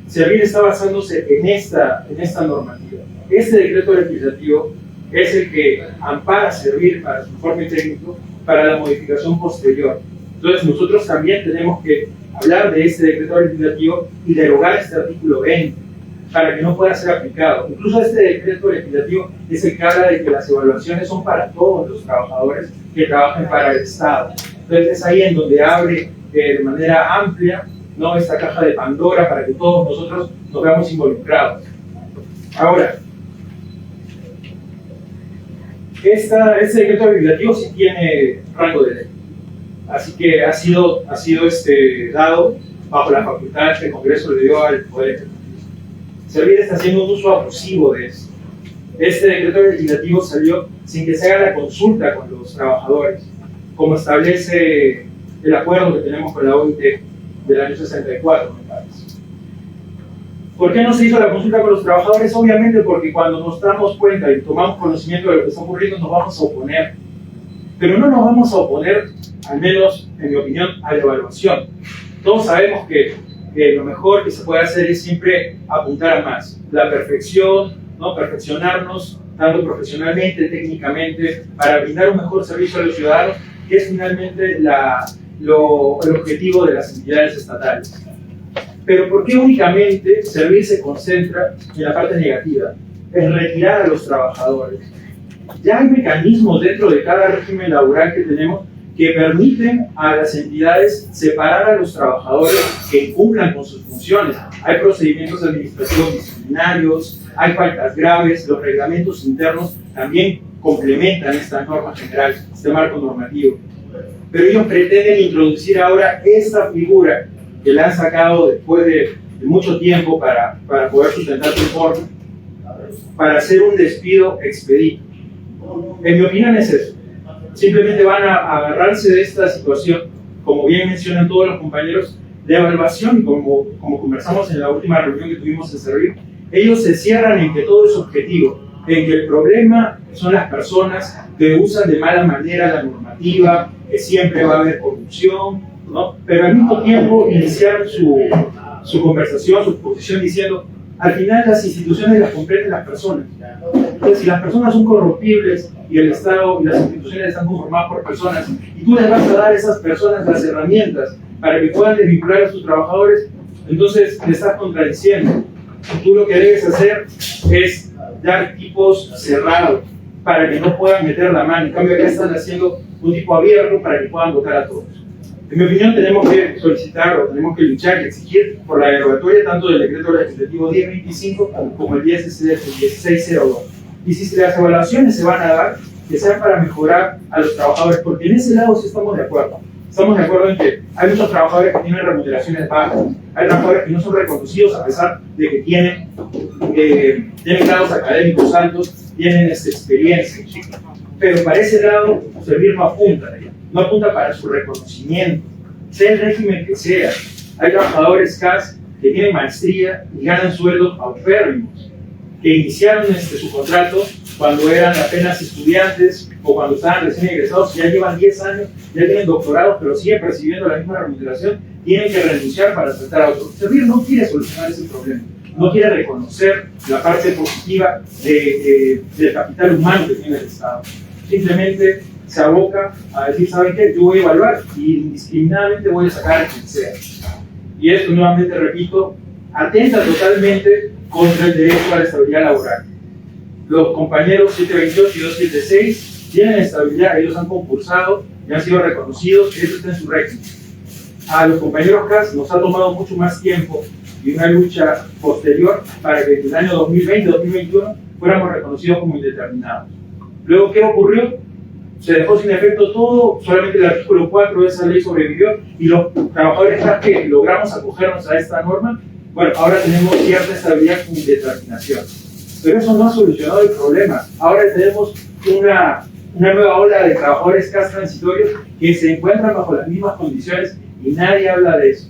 Servir está basándose en esta normativa. Este decreto legislativo es el que ampara Servir para su informe técnico para la modificación posterior. Entonces, nosotros también tenemos que hablar de este decreto legislativo y derogar este artículo 20 para que no pueda ser aplicado. Incluso este decreto legislativo es el que habla de que las evaluaciones son para todos los trabajadores que trabajen para el Estado. Entonces es ahí en donde abre de manera amplia, ¿no?, esta caja de Pandora para que todos nosotros nos veamos involucrados. Ahora, este decreto legislativo sí tiene rango de ley. Así que ha sido dado bajo la facultad que el Congreso le dio al Poder Ejecutivo. Servir está haciendo un uso abusivo de eso. Este decreto legislativo salió sin que se haga la consulta con los trabajadores, como establece el acuerdo que tenemos con la OIT del año 64, me parece. ¿Por qué no se hizo la consulta con los trabajadores? Obviamente porque cuando nos damos cuenta y tomamos conocimiento de lo que está ocurriendo nos vamos a oponer. Pero no nos vamos a oponer, al menos en mi opinión, a la evaluación. Todos sabemos que lo mejor que se puede hacer es siempre apuntar a más. La perfección, ¿no?, perfeccionarnos tanto profesionalmente, técnicamente, para brindar un mejor servicio a los ciudadanos, que es finalmente el objetivo de las entidades estatales. Pero ¿por qué únicamente Servir se concentra en la parte negativa? En retirar a los trabajadores. Ya hay mecanismos dentro de cada régimen laboral que tenemos que permiten a las entidades separar a los trabajadores que incumplan con sus funciones. Hay procedimientos administrativos disciplinarios, hay faltas graves, los reglamentos internos también complementan esta norma general, este marco normativo. Pero ellos pretenden introducir ahora esta figura que la han sacado después de mucho tiempo para poder sustentar su informe, para hacer un despido expedito. En mi opinión es eso. Simplemente van a agarrarse de esta situación, como bien mencionan todos los compañeros, de evaluación, y como conversamos en la última reunión que tuvimos en Servir, ellos se cierran en que todo es objetivo, en que el problema son las personas que usan de mala manera la normativa, que siempre va a haber corrupción, ¿no? Pero al mismo tiempo iniciaron su conversación, su exposición diciendo, al final las instituciones las comprenden las personas. Entonces, si las personas son corruptibles y el Estado y las instituciones están conformadas por personas, y tú les vas a dar a esas personas las herramientas para que puedan desvincular a sus trabajadores, entonces le estás contradiciendo. Tú lo que debes hacer es dar tipos cerrados para que no puedan meter la mano. En cambio, acá están haciendo un tipo abierto para que puedan votar a todos. En mi opinión, tenemos que solicitar o tenemos que luchar y exigir por la derogatoria tanto del decreto legislativo 1025 como el 1602. Y si las evaluaciones se van a dar, que sean para mejorar a los trabajadores, porque en ese lado sí estamos de acuerdo. Estamos de acuerdo en que hay muchos trabajadores que tienen remuneraciones bajas, hay trabajadores que no son reconocidos a pesar de que tienen grados académicos altos, tienen experiencia. Pero para ese lado, Servir no apunta para su reconocimiento, sea el régimen que sea. Hay trabajadores CAS que tienen maestría y ganan sueldos paupérrimos, que iniciaron su contrato cuando eran apenas estudiantes o cuando estaban recién egresados, ya llevan 10 años, ya tienen doctorados, pero siguen percibiendo la misma remuneración, tienen que renunciar para aceptar a otros. Servir no quiere solucionar ese problema, no quiere reconocer la parte positiva del capital humano que tiene el Estado. Simplemente se aboca a decir, ¿saben qué? Yo voy a evaluar y indiscriminadamente voy a sacar a quien sea. Y esto, nuevamente repito, atenta totalmente contra el derecho a la estabilidad laboral. Los compañeros 728 y 276 tienen estabilidad, ellos han concursado y han sido reconocidos, eso está en su régimen. A los compañeros CAS nos ha tomado mucho más tiempo y una lucha posterior para que en el año 2020-2021 fuéramos reconocidos como indeterminados. Luego, ¿qué ocurrió? Se dejó sin efecto todo, solamente el artículo 4 de esa ley sobrevivió y los trabajadores que logramos acogernos a esta norma, bueno, ahora tenemos cierta estabilidad con indeterminación. Pero eso no ha solucionado el problema. Ahora tenemos una nueva ola de trabajadores CAS transitorios que se encuentran bajo las mismas condiciones y nadie habla de eso.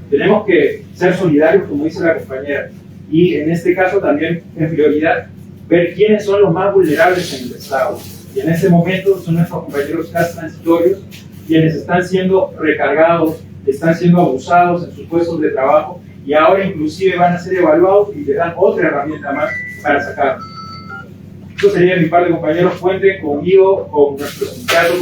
Tenemos que ser solidarios, como dice la compañera, y en este caso también en prioridad ver quiénes son los más vulnerables en el Estado. Y en este momento son nuestros compañeros CAS transitorios quienes están siendo recargados, están siendo abusados en sus puestos de trabajo y ahora inclusive van a ser evaluados y les dan otra herramienta más para sacarlos. Eso sería de mi parte, compañeros. Cuenten conmigo, con nuestro sindicato,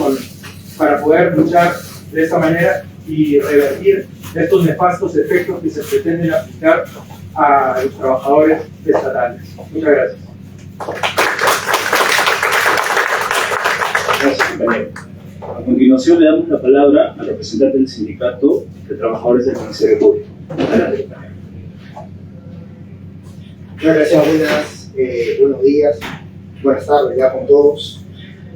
para poder luchar de esta manera y revertir estos nefastos efectos que se pretenden aplicar a los trabajadores estatales. Muchas gracias. Gracias, compañero. A continuación le damos la palabra al representante del Sindicato de Trabajadores del Ministerio Público. Adelante, compañero. Muchas gracias, buenos días, buenas tardes ya con todos.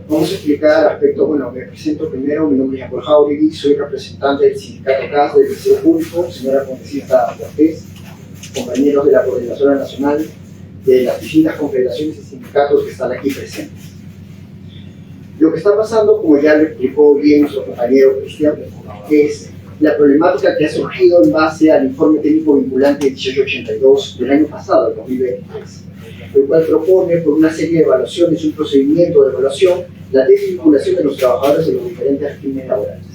Vamos a explicar aspectos, bueno, me presento primero, mi nombre es Jacob Jauregui, soy representante del Sindicato CAS del Ministerio Público, señora congresista Cortés, compañeros de la Coordinadora Nacional de las distintas confederaciones y sindicatos que están aquí presentes. Lo que está pasando, como ya lo explicó bien nuestro compañero Cristian, es la problemática que ha surgido en base al informe técnico vinculante 1882 del año pasado, el 2023, el cual propone, por una serie de evaluaciones, un procedimiento de evaluación, la desvinculación de los trabajadores de los diferentes regímenes laborales.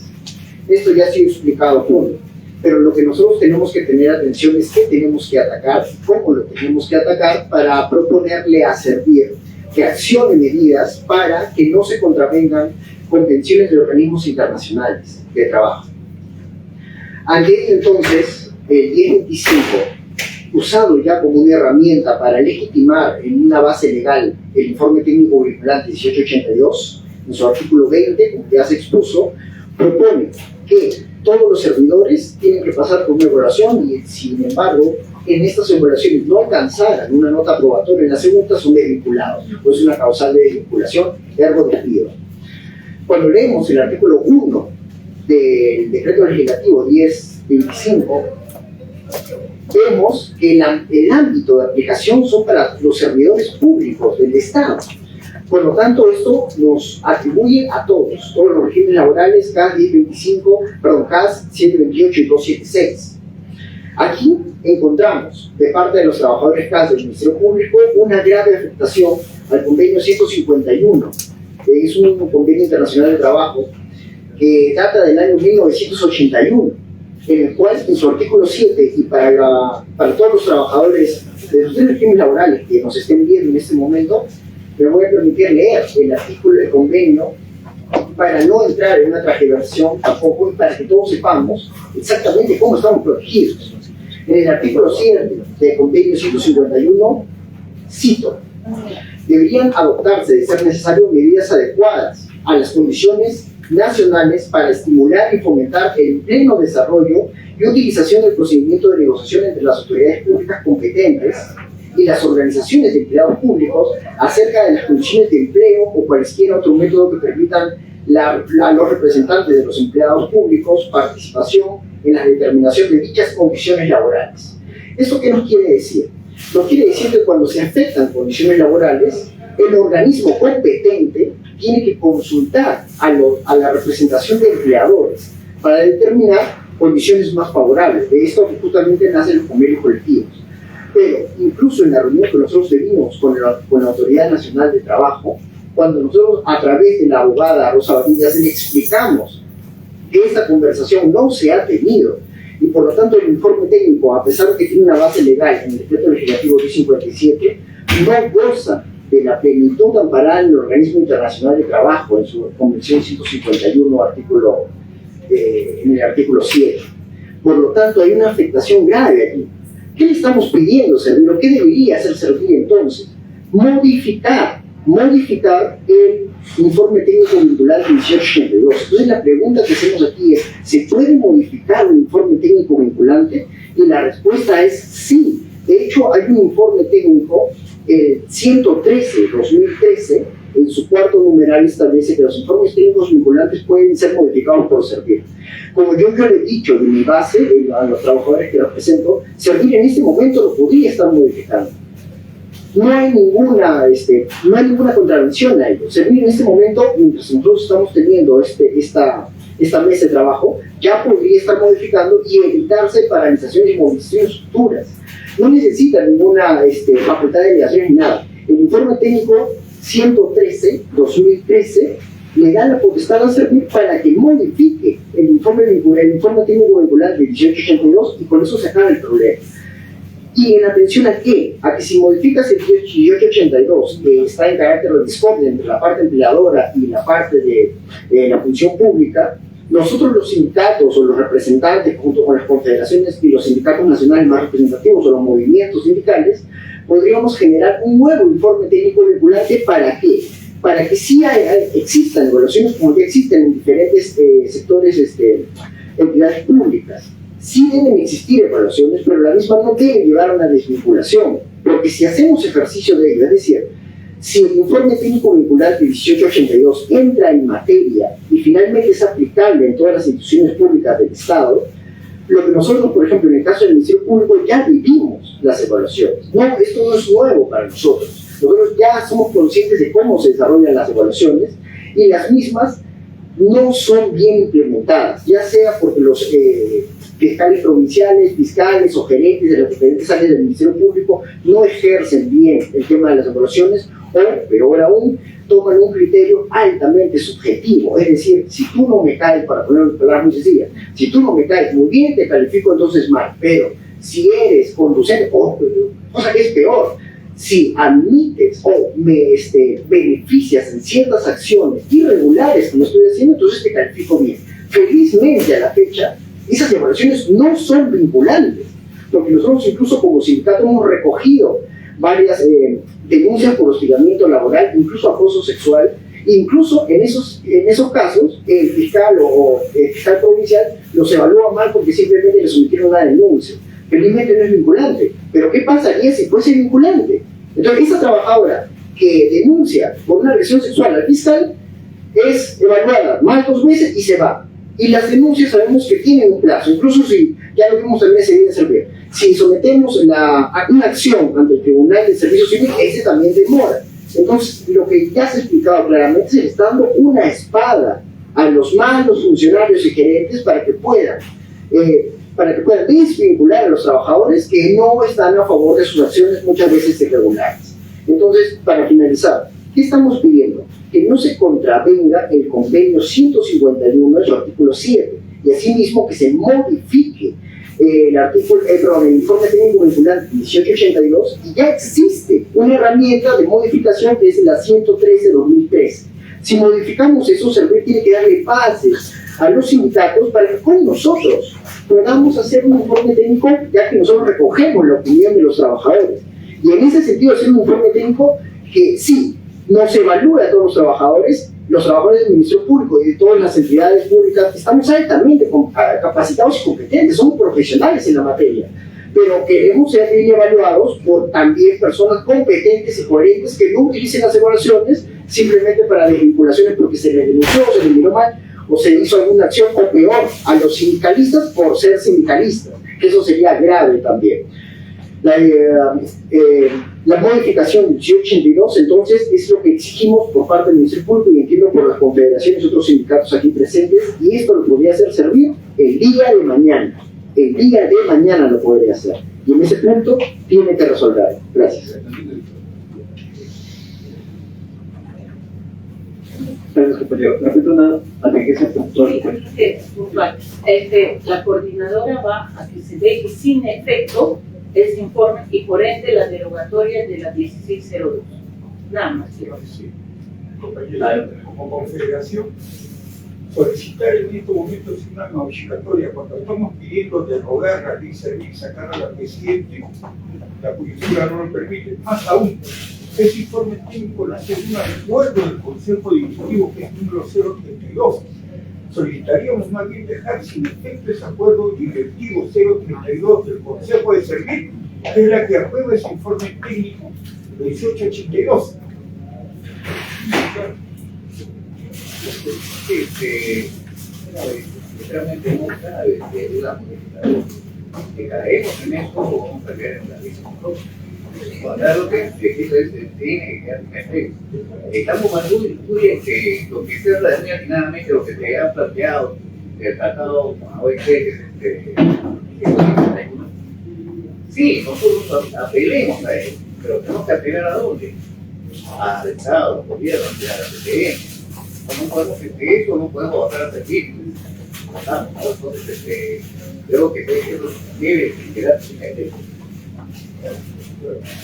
Esto ya ha sido explicado a fondo, pero lo que nosotros tenemos que tener atención es qué tenemos que atacar, cómo lo tenemos que atacar para proponerle a servir que accione medidas para que no se contravengan convenciones de organismos internacionales de trabajo. Ante entonces, el 1025, usado ya como una herramienta para legitimar en una base legal el informe técnico vinculante 1882, en su artículo 20, como ya se expuso, propone que todos los servidores tienen que pasar por una evaluación y, sin embargo, en estas evaluaciones no alcanzaran una nota aprobatoria en la segunda, son desvinculados, pues es una causal de desvinculación, ergo despido. Cuando leemos el artículo 1 del decreto legislativo 1025, vemos que el ámbito de aplicación son para los servidores públicos del Estado. Por lo tanto, esto nos atribuye a todos los regímenes laborales CAS 1025, perdón, CAS 728 y 276. Aquí encontramos, de parte de los trabajadores CAS del Ministerio Público, una grave afectación al convenio 151, que es un convenio internacional de trabajo que data del año 1981, en el cual, en su artículo 7, y para todos los trabajadores de los regímenes laborales que nos estén viendo en este momento, me voy a permitir leer el artículo del convenio para no entrar en una transgiversación tampoco y para que todos sepamos exactamente cómo estamos protegidos. En el artículo 7 del convenio 151, cito: deberían adoptarse, de ser necesario, medidas adecuadas a las condiciones nacionales para estimular y fomentar el pleno desarrollo y utilización del procedimiento de negociación entre las autoridades públicas competentes y las organizaciones de empleados públicos acerca de las condiciones de empleo o cualquier otro método que permitan a los representantes de los empleados públicos participación en la determinación de dichas condiciones laborales. ¿Esto qué nos quiere decir? Nos quiere decir que cuando se afectan condiciones laborales, el organismo competente tiene que consultar a la representación de empleadores para determinar condiciones más favorables. De esto justamente nacen los convenios colectivos. Pero incluso en la reunión que nosotros tuvimos con la Autoridad Nacional de Trabajo, cuando nosotros a través de la abogada Rosa Varillas le explicamos que esta conversación no se ha tenido y por lo tanto el informe técnico, a pesar de que tiene una base legal en el decreto legislativo 1057, no goza de la plenitud amparada en el Organismo Internacional de Trabajo en su Convención 151 en el artículo 7. Por lo tanto hay una afectación grave aquí. ¿Qué le estamos pidiendo, Servir? ¿Qué debería hacer Servir entonces? Modificar el informe técnico vinculante 1882. Entonces la pregunta que hacemos aquí es, ¿se puede modificar un informe técnico vinculante? Y la respuesta es sí. De hecho, hay un informe técnico, el 113-2013, en su cuarto numeral establece que los informes técnicos vinculantes pueden ser modificados por Servir. Como yo le he dicho de mi base, a los trabajadores que represento, Servir en este momento lo podría estar modificando. No hay ninguna contradicción a ello. Servir en este momento, mientras nosotros estamos teniendo esta mesa de trabajo, ya podría estar modificando y evitarse paralizaciones y movilizaciones futuras. No necesita ninguna facultad de delegación ni nada. El informe técnico 113/2013 le da la potestad a servir para que modifique el informe técnico vinculante de 1882 y con eso se acaba el problema. ¿Y en atención a qué? A que si modificas el 1882, que está en carácter de discordia entre la parte empleadora y la parte de la función pública, nosotros los sindicatos o los representantes, junto con las confederaciones y los sindicatos nacionales más representativos o los movimientos sindicales, podríamos generar un nuevo informe técnico vinculante. ¿Para qué? Para que sí existan evaluaciones como ya existen en diferentes sectores, entidades públicas. Sí deben existir evaluaciones, pero la misma no debe llevar a una desvinculación, porque si hacemos ejercicio de ello, es decir, si el informe técnico vinculante 1882 entra en materia y finalmente es aplicable en todas las instituciones públicas del Estado, lo que nosotros, por ejemplo, en el caso del Ministerio Público, ya vivimos las evaluaciones. No, esto no es nuevo para nosotros. Nosotros ya somos conscientes de cómo se desarrollan las evaluaciones y las mismas no son bien implementadas, ya sea porque los fiscales provinciales, fiscales o gerentes de las diferentes áreas del Ministerio Público no ejercen bien el tema de las evaluaciones o, peor aún, toman un criterio altamente subjetivo. Es decir, si tú no me caes, para poner una palabra muy sencilla, si tú no me caes muy bien, te califico entonces mal, pero si eres conducente, o cosa que es peor, si admites o me beneficias en ciertas acciones irregulares que no estoy haciendo, entonces te califico bien. Felizmente a la fecha, esas evaluaciones no son vinculantes, porque nosotros incluso como sindicato hemos recogido varias denuncias por hostigamiento laboral, incluso acoso sexual, incluso en esos casos el fiscal o el fiscal provincial los evalúa mal porque simplemente le sometieron una denuncia. Felizmente no es vinculante, pero ¿qué pasaría si fuese vinculante? Entonces esa trabajadora que denuncia por una agresión sexual al fiscal es evaluada mal 2 veces y se va. Y las denuncias sabemos que tienen un plazo, incluso si, ya lo vimos también ese día de servir, si sometemos una acción ante el Tribunal de Servicio Civil, ese también demora. Entonces, lo que ya se ha explicado claramente, se le está dando una espada a los malos funcionarios y gerentes para que puedan desvincular a los trabajadores que no están a favor de sus acciones muchas veces irregulares. Entonces, para finalizar, ¿qué estamos pidiendo? Que no se contravenga el convenio 151 de su artículo 7 y asimismo que se modifique el informe técnico vinculante 1882 y ya existe una herramienta de modificación que es la 113/2013. Si modificamos eso, Servir tiene que darle bases a los sindicatos para que con nosotros podamos hacer un informe técnico, ya que nosotros recogemos la opinión de los trabajadores. Y en ese sentido, hacer un informe técnico que sí, nos evalúe a todos los trabajadores del Ministerio Público y de todas las entidades públicas. Estamos altamente capacitados y competentes, somos profesionales en la materia, pero queremos ser bien evaluados por también personas competentes y coherentes que no utilicen las evaluaciones simplemente para desvinculaciones porque se les denunció, se les miró mal o se hizo alguna acción, o peor, a los sindicalistas por ser sindicalistas, que eso sería grave también. La modificación del 1882, entonces, es lo que exigimos por parte del Ministerio Público y entiendo por las confederaciones y otros sindicatos aquí presentes, y esto lo podría hacer Servir el día de mañana. El día de mañana lo podría hacer. Y en ese punto tiene que resolver. Gracias. Gracias, compañero. Respecto a la riqueza puntual. Puntual. La coordinadora va a que se deje sin efecto ese informe y por ende la derogatoria de la 1602. Nada más quiero decir. Compañeros, como confederación, solicitar en estos momentos una modificatoria cuando estamos pidiendo derogar la ley Servir, sacar a la presidente, la coyuntura no lo permite. Más aún, ese informe técnico nace de un acuerdo del Consejo Directivo que es número 032. Solicitaríamos más bien dejar sin efecto ese acuerdo directivo 032 del Consejo de Servir, que es la que aprueba ese informe técnico de 1882. Realmente no cabe de la modificación. Que caemos en eso o vamos a caer en la misma. Lo que tiene que quedar en efecto. Estamos más duros que lo que se habla de finalmente lo que se ha planteado del tratado con la OIT, sí, nosotros apelemos a él, pero tenemos que apelar a dónde. al Estado, al gobierno, a la CTM. No podemos hacer eso, no podemos bajar a servir. Entonces, creo que eso debe quedarse en el.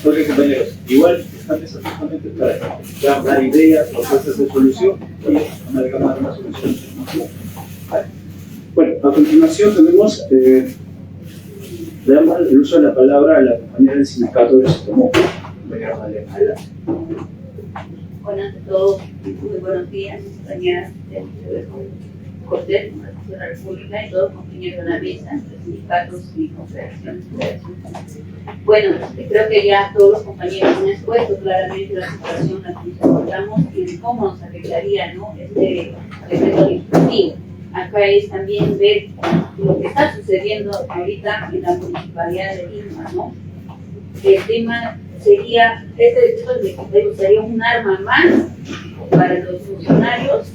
Ok, compañeros, igual están exactamente para ya dar ideas, propuestas de solución y amalgamar una solución. Vale. Bueno, a continuación tenemos, le damos el uso de la palabra a la compañera del sindicato de Sotomó, compañera Malena. Bueno, ante todo, muy buenos días, compañeras del Cortés, de la República y todos los compañeros de la mesa, de sindicatos y confederaciones. Bueno, creo que ya todos los compañeros han expuesto claramente la situación en la que nos encontramos y cómo nos afectaría, ¿no?, este decreto legislativo. Acá es también ver lo que está sucediendo ahorita en la municipalidad de Lima, ¿no? El tema sería, este decreto legislativo sería un arma más para los funcionarios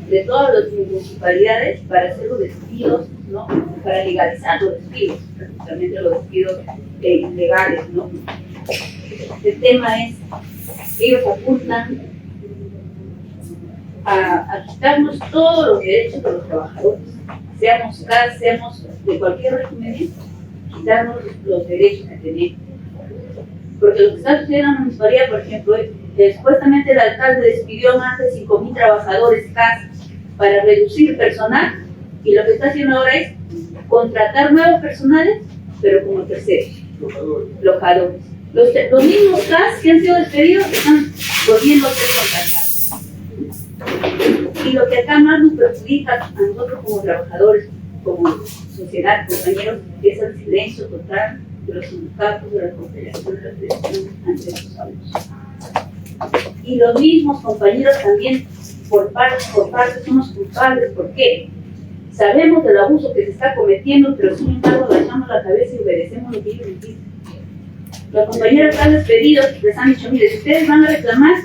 de todas las municipalidades para hacer los despidos, ¿no?, para legalizar los despidos, prácticamente los despidos ilegales, ¿no? El tema es, ellos apuntan a quitarnos todos los derechos de los trabajadores, seamos CAS, seamos de cualquier régimen, quitarnos los derechos que tenemos. Porque lo que está sucediendo en la municipalidad, por ejemplo, es que supuestamente el alcalde despidió a más de 5.000 trabajadores CAS para reducir personal, y lo que está haciendo ahora es contratar nuevos personales, pero como terceros, lojadores. Los mismos CAS que han sido despedidos están volviendo a ser contratados. Y lo que acá más nos perjudica a nosotros como trabajadores, como sociedad, compañeros, es el silencio total de los sindicatos, de las confederaciones, de las federaciones ante estos abusos. Y los mismos compañeros también por parte somos culpables. ¿Por qué? Sabemos del abuso que se está cometiendo, pero sin embargo agachamos la cabeza y obedecemos lo que ellos nos dicen. Los compañeros están despedidos, les han dicho: mire, si ustedes van a reclamar,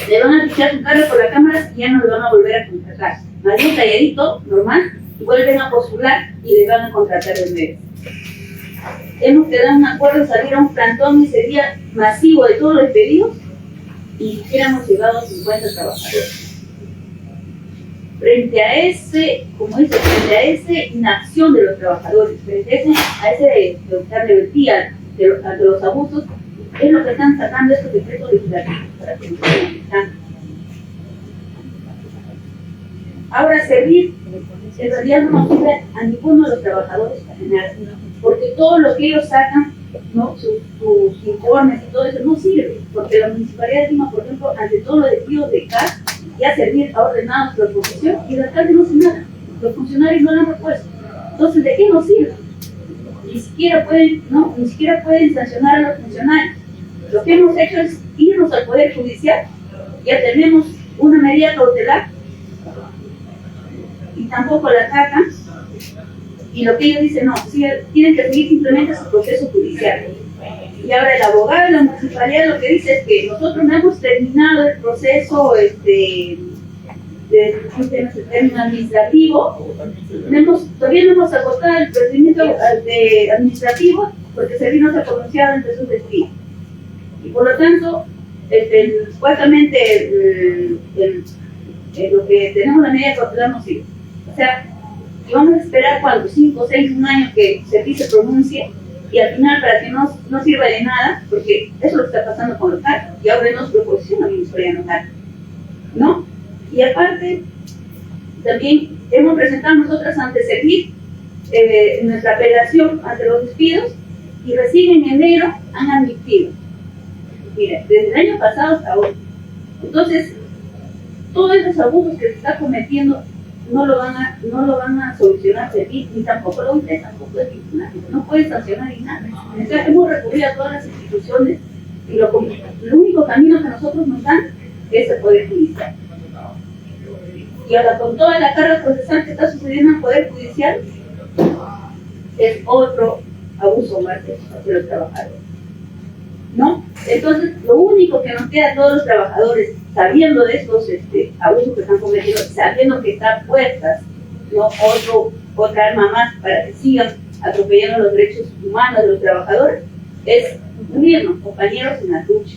le van a fichar su cargo por la cámara y ya no le van a volver a contratar. Más bien calladito, normal, y vuelven a postular y le van a contratar de nuevo. Hemos quedado en un acuerdo de salir a un plantón ese día masivo de todos los despedidos y hubiéramos llegado a 50 trabajadores. Frente a ese, como dice, frente a esa inacción de los trabajadores, frente a ese rebeldía ante los abusos, es lo que están sacando estos decretos legislativos para que nos estén afectando. Ahora, servir en realidad no nos sirve a ninguno de los trabajadores para nada, porque todo lo que ellos sacan, ¿no?, sus informes y todo eso no sirve, porque la Municipalidad de Lima, por ejemplo, ante todos los despidos de CAS, ya servir ha ordenado su reposición y el alcalde no hace nada, los funcionarios no lo han repuesto. Entonces, ¿de qué nos sirve? Ni siquiera pueden sancionar a los funcionarios. Lo que hemos hecho es irnos al Poder Judicial, ya tenemos una medida cautelar y tampoco la sacan, y lo que ellos dicen, no, tienen que seguir simplemente su proceso judicial. Y ahora el abogado de la municipalidad lo que dice es que nosotros no hemos terminado el proceso administrativo, todavía no hemos agotado el procedimiento administrativo porque Servir no se ha pronunciado entre sus despidos. Y por lo tanto, supuestamente lo que tenemos la medida cautelar no sirve. O sea, y vamos a esperar 4, 5, 6, un año que Servir se pronuncie, y al final para que no sirva de nada, porque eso es lo que está pasando con los cargos, y ahora no es proposición a la municipalidad local, ¿no? Y aparte, también hemos presentado nosotras ante Servir nuestra apelación ante los despidos, y recién en enero han admitido. Mira, desde el año pasado hasta hoy. Entonces, todos esos abusos que se está cometiendo no lo van a solucionar Servir, ni tampoco la UIT, tampoco el tribunal. No puede sancionar ni nada. Entonces, hemos recurrido a todas las instituciones y lo único camino que nosotros nos dan es el Poder Judicial. Y ahora, con toda la carga procesal que está sucediendo en el Poder Judicial, es otro abuso más de los trabajadores, ¿no? Entonces, lo único que nos queda a todos los trabajadores, sabiendo de estos abusos que están cometiendo, sabiendo que están puestas, ¿no?, otra arma más para que sigan atropellando los derechos humanos de los trabajadores, es unirnos, compañeros, en la lucha.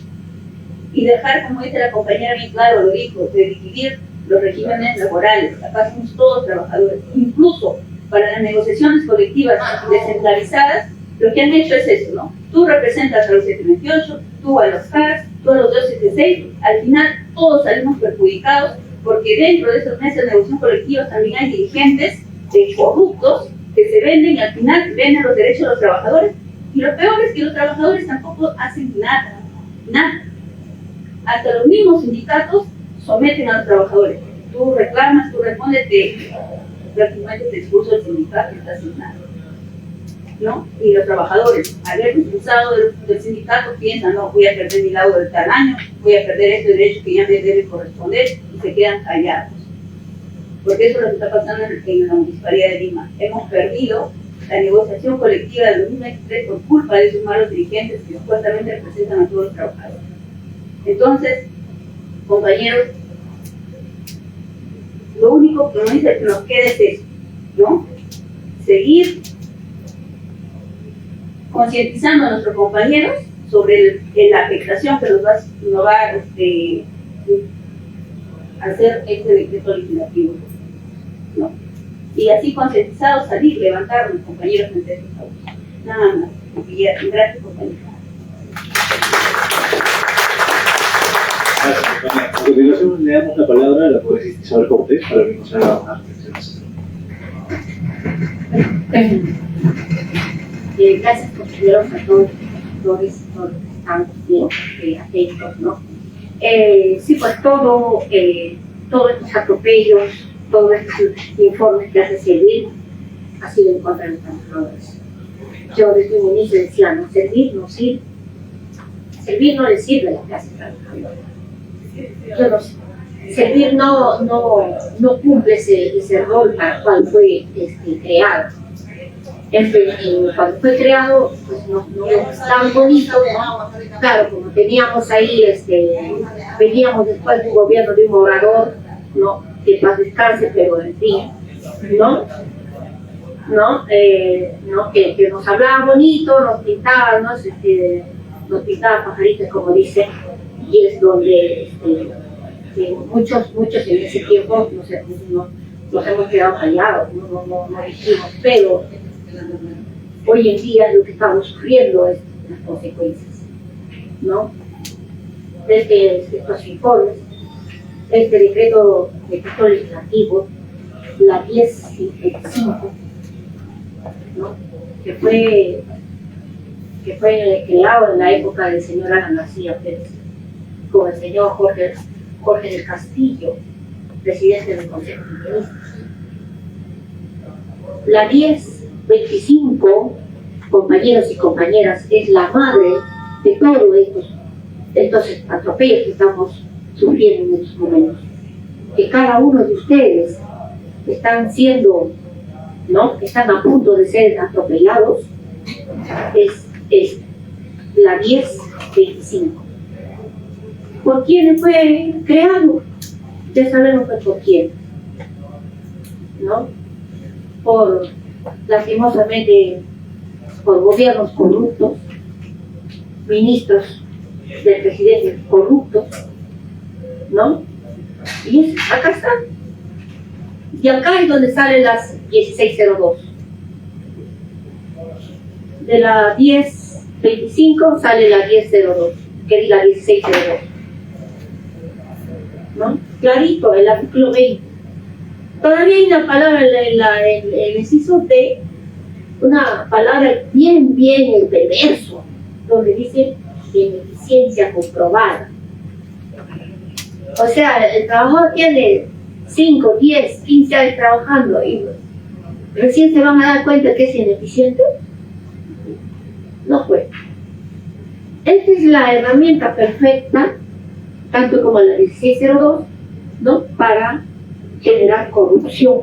y dejar, como dice la compañera bien claro, lo dijo, de dividir los regímenes laborales. Acá somos todos trabajadores, incluso para las negociaciones colectivas descentralizadas, lo que han hecho es eso, ¿no? Tú representas a los 728, tú a los CARS, tú a los 276, al final todos salimos perjudicados porque dentro de esos meses de negociación colectiva también hay dirigentes corruptos que se venden y al final venden los derechos de los trabajadores. Y lo peor es que los trabajadores tampoco hacen nada, nada. Hasta los mismos sindicatos someten a los trabajadores. Tú reclamas, tú respondes, prácticamente te expulsa el sindicato y estás sin nada, ¿no? Y los trabajadores, al haber expulsado del sindicato, piensan, no, voy a perder mi laudo del tal año, voy a perder este derecho que ya me debe corresponder, y se quedan callados. Porque eso es lo que está pasando en la Municipalidad de Lima. Hemos perdido la negociación colectiva del 2023 por culpa de esos malos dirigentes que supuestamente representan a todos los trabajadores. Entonces, compañeros, lo único que nos queda es eso, ¿no? Seguir concientizando a nuestros compañeros sobre la afectación que nos va a hacer este decreto legislativo, ¿no? Y así concientizados salir, levantarnos, compañeros, frente a estos abusos. Nada más. Gracias, compañeros. Gracias, compañera. A continuación le damos la palabra a la congresista Isabel Cortés para que nos haga unas reflexiones. Gracias, compañeros, a todos los que están bien atentos, ¿no? Sí, pues todos estos atropellos, todos estos informes que hace servir ha sido en contra de los trabajadores. Yo desde un inicio decía, no, servir no sirve. Servir no le sirve a la clase trabajadora. Yo no sé. Servir no cumple ese rol para el cual fue creado. Cuando fue creado, pues no es tan bonito, ¿no? Claro, como teníamos ahí, veníamos después de un gobierno de un orador, ¿no? Que paz descanse, pero en fin, ¿no? Que nos hablaba bonito, nos pintaba, ¿no? Nos pintaba pajaritos, como dicen, y es donde muchos en ese tiempo nos hemos quedado callados, no dijimos, pero hoy en día lo que estamos sufriendo es las consecuencias, ¿no? Desde estos informes, este decreto legislativo, la 1055, ¿no? que fue creado en la época del señor Alan García Pérez, con el señor Jorge del Castillo, presidente del Consejo de Ministros. La 1025, compañeros y compañeras, es la madre de todos estos atropellos que estamos sufriendo en estos momentos. Que cada uno de ustedes están siendo, ¿no? Están a punto de ser atropellados, es la 1025. ¿Por quién fue creado? Ya sabemos por quién, ¿no? Lastimosamente, por gobiernos corruptos, ministros del presidente corruptos, ¿no? Y acá está. Y acá es donde salen las 1602. De la 1025 sale la 1002, que es la 1602. ¿No? Clarito, el artículo 20. Todavía hay una palabra en el inciso D, una palabra bien perverso, donde dice ineficiencia comprobada. O sea, el trabajador tiene 5, 10, 15 años trabajando y recién se van a dar cuenta que es ineficiente. No fue. Esta es la herramienta perfecta, tanto como la 1602, ¿no? Para generar corrupción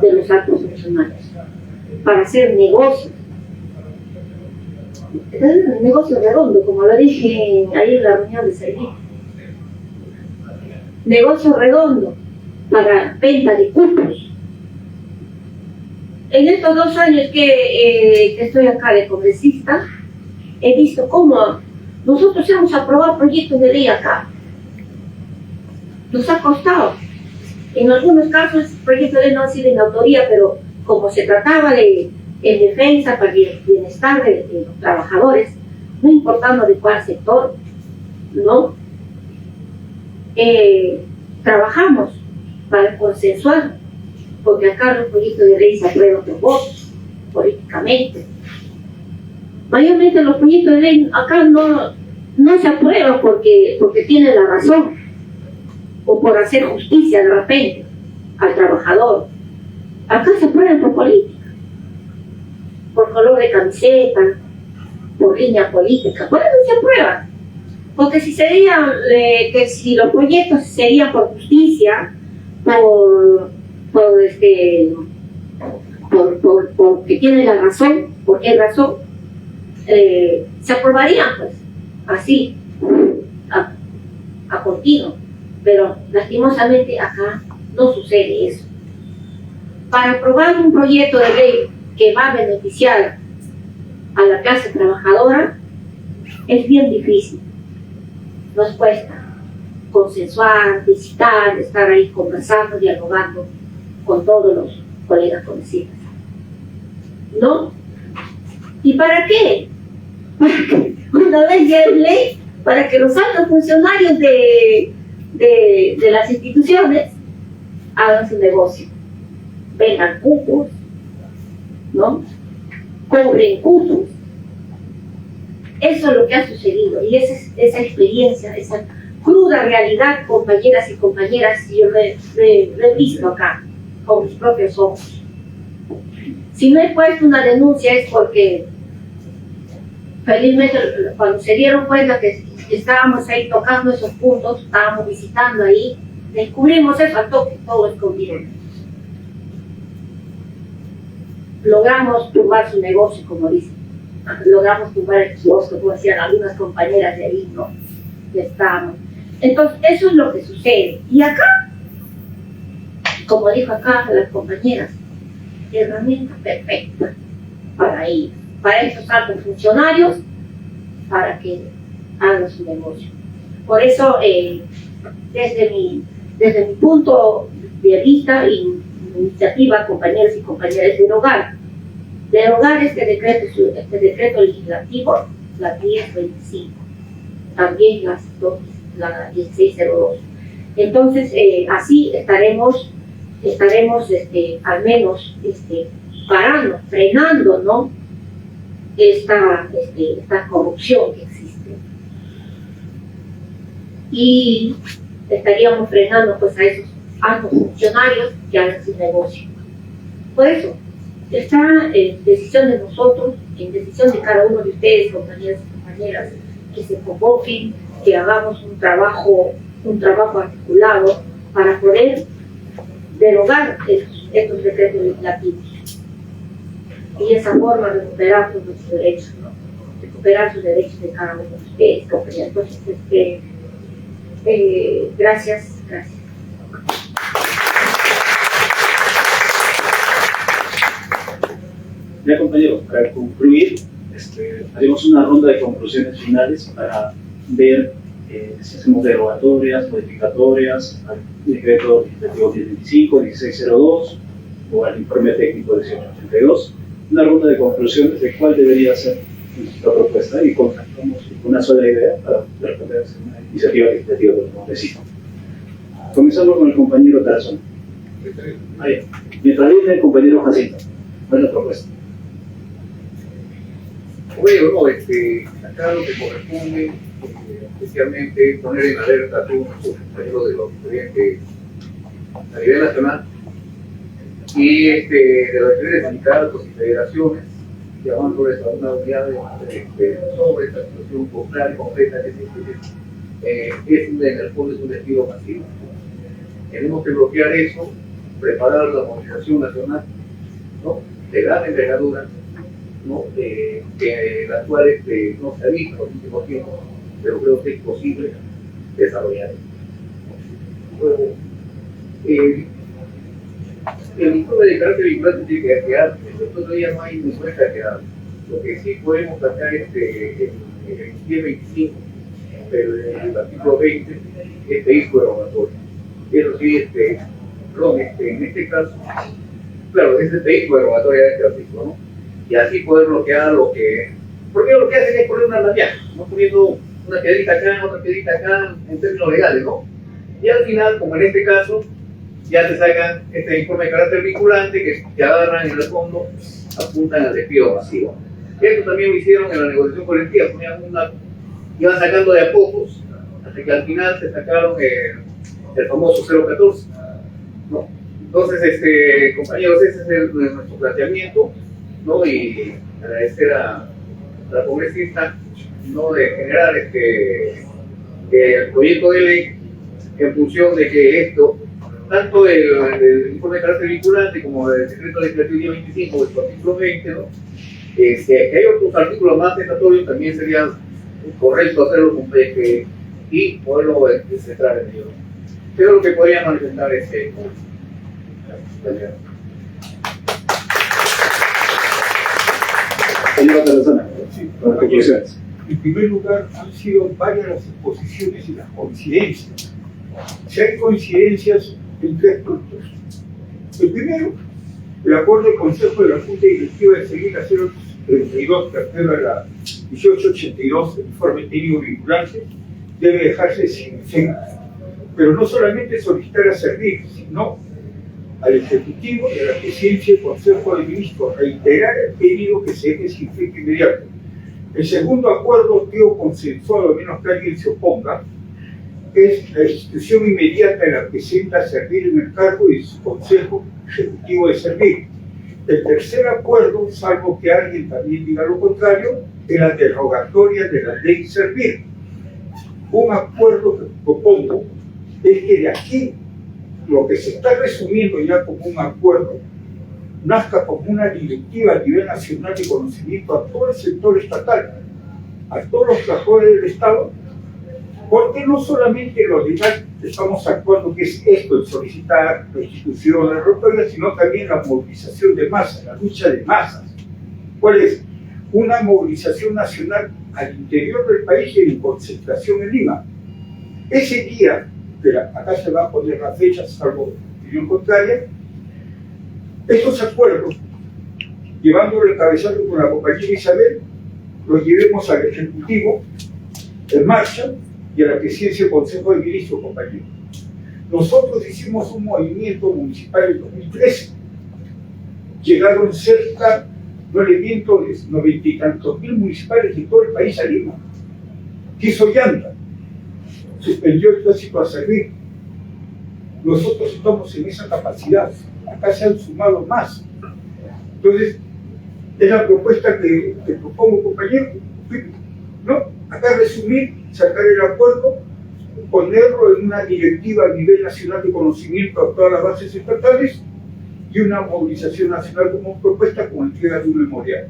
de los actos personales, para hacer negocios. Es un negocio redondo, como lo dije ahí en la reunión de servicio. Negocio redondo para venta de cupos. En estos 2 años que estoy acá de congresista, he visto cómo Nosotros hemos aprobado proyectos de ley acá. Nos ha costado. En algunos casos, el proyecto de ley no ha sido en autoría, pero como se trataba de en defensa para el bienestar de los trabajadores, no importando de cuál sector, ¿no? Trabajamos para consensuar, porque acá los proyectos de ley se aprueban por votos, políticamente. Mayormente los proyectos de ley acá no se aprueban porque tienen la razón, o por hacer justicia de repente al trabajador. Acá se aprueban por política, por color de camiseta, por línea política. Por eso se aprueban. Porque si los proyectos serían por justicia, porque tienen la razón, ¿por qué razón? Se aprobarían pues así a continuo, pero lastimosamente acá no sucede eso. Para aprobar un proyecto de ley que va a beneficiar a la clase trabajadora es bien difícil, nos cuesta consensuar, visitar, estar ahí conversando, dialogando con todos los colegas conocidos, ¿no? ¿Y para qué? Una vez ya es ley para que los altos funcionarios de las instituciones hagan su negocio, vengan cupos, ¿no? Cobren cupos. Eso es lo que ha sucedido y esa experiencia, esa cruda realidad, compañeras y compañeras, yo lo he visto acá con mis propios ojos. Si no he puesto una denuncia es porque felizmente cuando se dieron cuenta que estábamos ahí tocando esos puntos, estábamos visitando ahí, descubrimos eso al toque, todo escondido. Logramos turbar su negocio, como dicen. Logramos tumbar el kiosco, como decían algunas compañeras de ahí, ¿no? Que estábamos. Entonces, eso es lo que sucede. Y acá, como dijo acá las compañeras, herramienta perfecta para ellos, para esos altos funcionarios, para que hagan su negocio. Por eso, desde mi punto de vista y mi iniciativa, compañeros y compañeras, derogar este decreto legislativo, la 1025, también la 1602. Entonces, así estaremos al menos parando, frenando, ¿no? esta corrupción que existe. Y estaríamos frenando pues a esos altos funcionarios que hagan su negocio. Por eso, está en decisión de nosotros, en decisión de cada uno de ustedes, compañeros y compañeras, que se convoquen, que hagamos un trabajo articulado para poder derogar estos decretos legislativos y de esa forma recuperar todos nuestros derechos, ¿no? Recuperar sus derechos de cada uno de ustedes, compañeros. Entonces, gracias. Ya, compañeros, para concluir, haremos una ronda de conclusiones finales para ver si hacemos derogatorias, modificatorias al decreto legislativo 1025, 1602 o al informe técnico 1882. Una ronda de conclusiones de cuál debería ser nuestra propuesta y contactamos una sola idea para responder a una iniciativa legislativa que nos necesita. Comenzamos con el compañero Tarazón. Mientras viene el compañero Jacinto, ¿cuál es la propuesta? Bueno, acá lo que corresponde, especialmente poner en alerta a todos nuestros compañeros de los estudiantes a nivel nacional y de los diferentes sindicatos y federaciones, llamándoles a una unidad sobre esta situación concreta que en el fondo es un despido masivo. Tenemos que bloquear eso, preparar la movilización nacional, ¿no? De gran envergadura, ¿no? Que la cual no se ha visto en el último tiempo, pero creo que es posible desarrollar. Luego, el informe de carácter vinculante tiene que quedar, nosotros todavía no hay ninguna que quedar. Lo que sí podemos plantear es el 1025, pero el artículo 20 es vehículo derogatorio. Eso sí, en este caso, claro, es el vehículo derogatorio de este artículo, ¿no? Y así poder bloquear lo que... Porque lo que hacen es poner una radial, ¿no? Poniendo una piedrita acá, otra piedrita acá, en términos legales, ¿no? Y al final, como en este caso, ya te sacan este informe de carácter vinculante que te agarran y en el fondo apuntan al despido masivo. Esto también lo hicieron en la negociación colectiva, iban sacando de a pocos, hasta que al final se sacaron el famoso 014, ¿no? Entonces, compañeros, ese es nuestro planteamiento, ¿no? Y agradecer a la congresista, ¿no? De generar el proyecto de ley en función de que esto, tanto el informe de carácter vinculante como el decreto legislativo 25 de su artículo 20, ¿no? Que hay otros artículos más tentatorios, también sería correcto hacerlo y poderlo centrar en ello. Pero lo que podría manifestar es Señora Tarazona, para conclusiones. En primer lugar, han sido varias las exposiciones y las coincidencias. Si hay coincidencias en 3 puntos. El primero, el acuerdo del Consejo de la Junta Directiva de seguir la 032, tercera de la 1882, el informe técnico vinculante, debe dejarse sin efecto. Pero no solamente solicitar a servir, sino al Ejecutivo y a la Presidencia del Consejo de Ministros reiterar el pedido que se deje sin efecto inmediato. El segundo acuerdo quedó consensuado, a menos que alguien se oponga, es la institución inmediata de la presidenta a servir en el cargo y su Consejo Ejecutivo de Servir. El tercer acuerdo, salvo que alguien también diga lo contrario, es la derogatoria de la ley Servir. Un acuerdo que propongo es que de aquí, lo que se está resumiendo ya como un acuerdo, nazca como una directiva a nivel nacional de conocimiento a todo el sector estatal, a todos los trabajadores del Estado, porque no solamente lo legal estamos actuando, que es esto, el solicitar restitución de la derogatoria, sino también la movilización de masas, la lucha de masas. ¿Cuál es? Una movilización nacional al interior del país y en concentración en Lima. Ese día, acá se va a poner la fecha, salvo opinión contraria, estos acuerdos, llevándolo el cabezazo con la compañera Isabel, los llevemos al Ejecutivo en marcha y a la Presidencia del Consejo de Ministros, compañeros. Nosotros hicimos un movimiento municipal en 2013. Llegaron cerca, no le miento, 90 y tantos mil municipales de todo el país a Lima. Quiso llanta, suspendió el tránsito a servir. Nosotros estamos en esa capacidad. Acá se han sumado más. Entonces, es la propuesta que propongo, compañero, ¿no? Acá resumir, sacar el acuerdo, ponerlo en una directiva a nivel nacional de conocimiento a todas las bases estatales y una movilización nacional como propuesta con entrega de un memorial.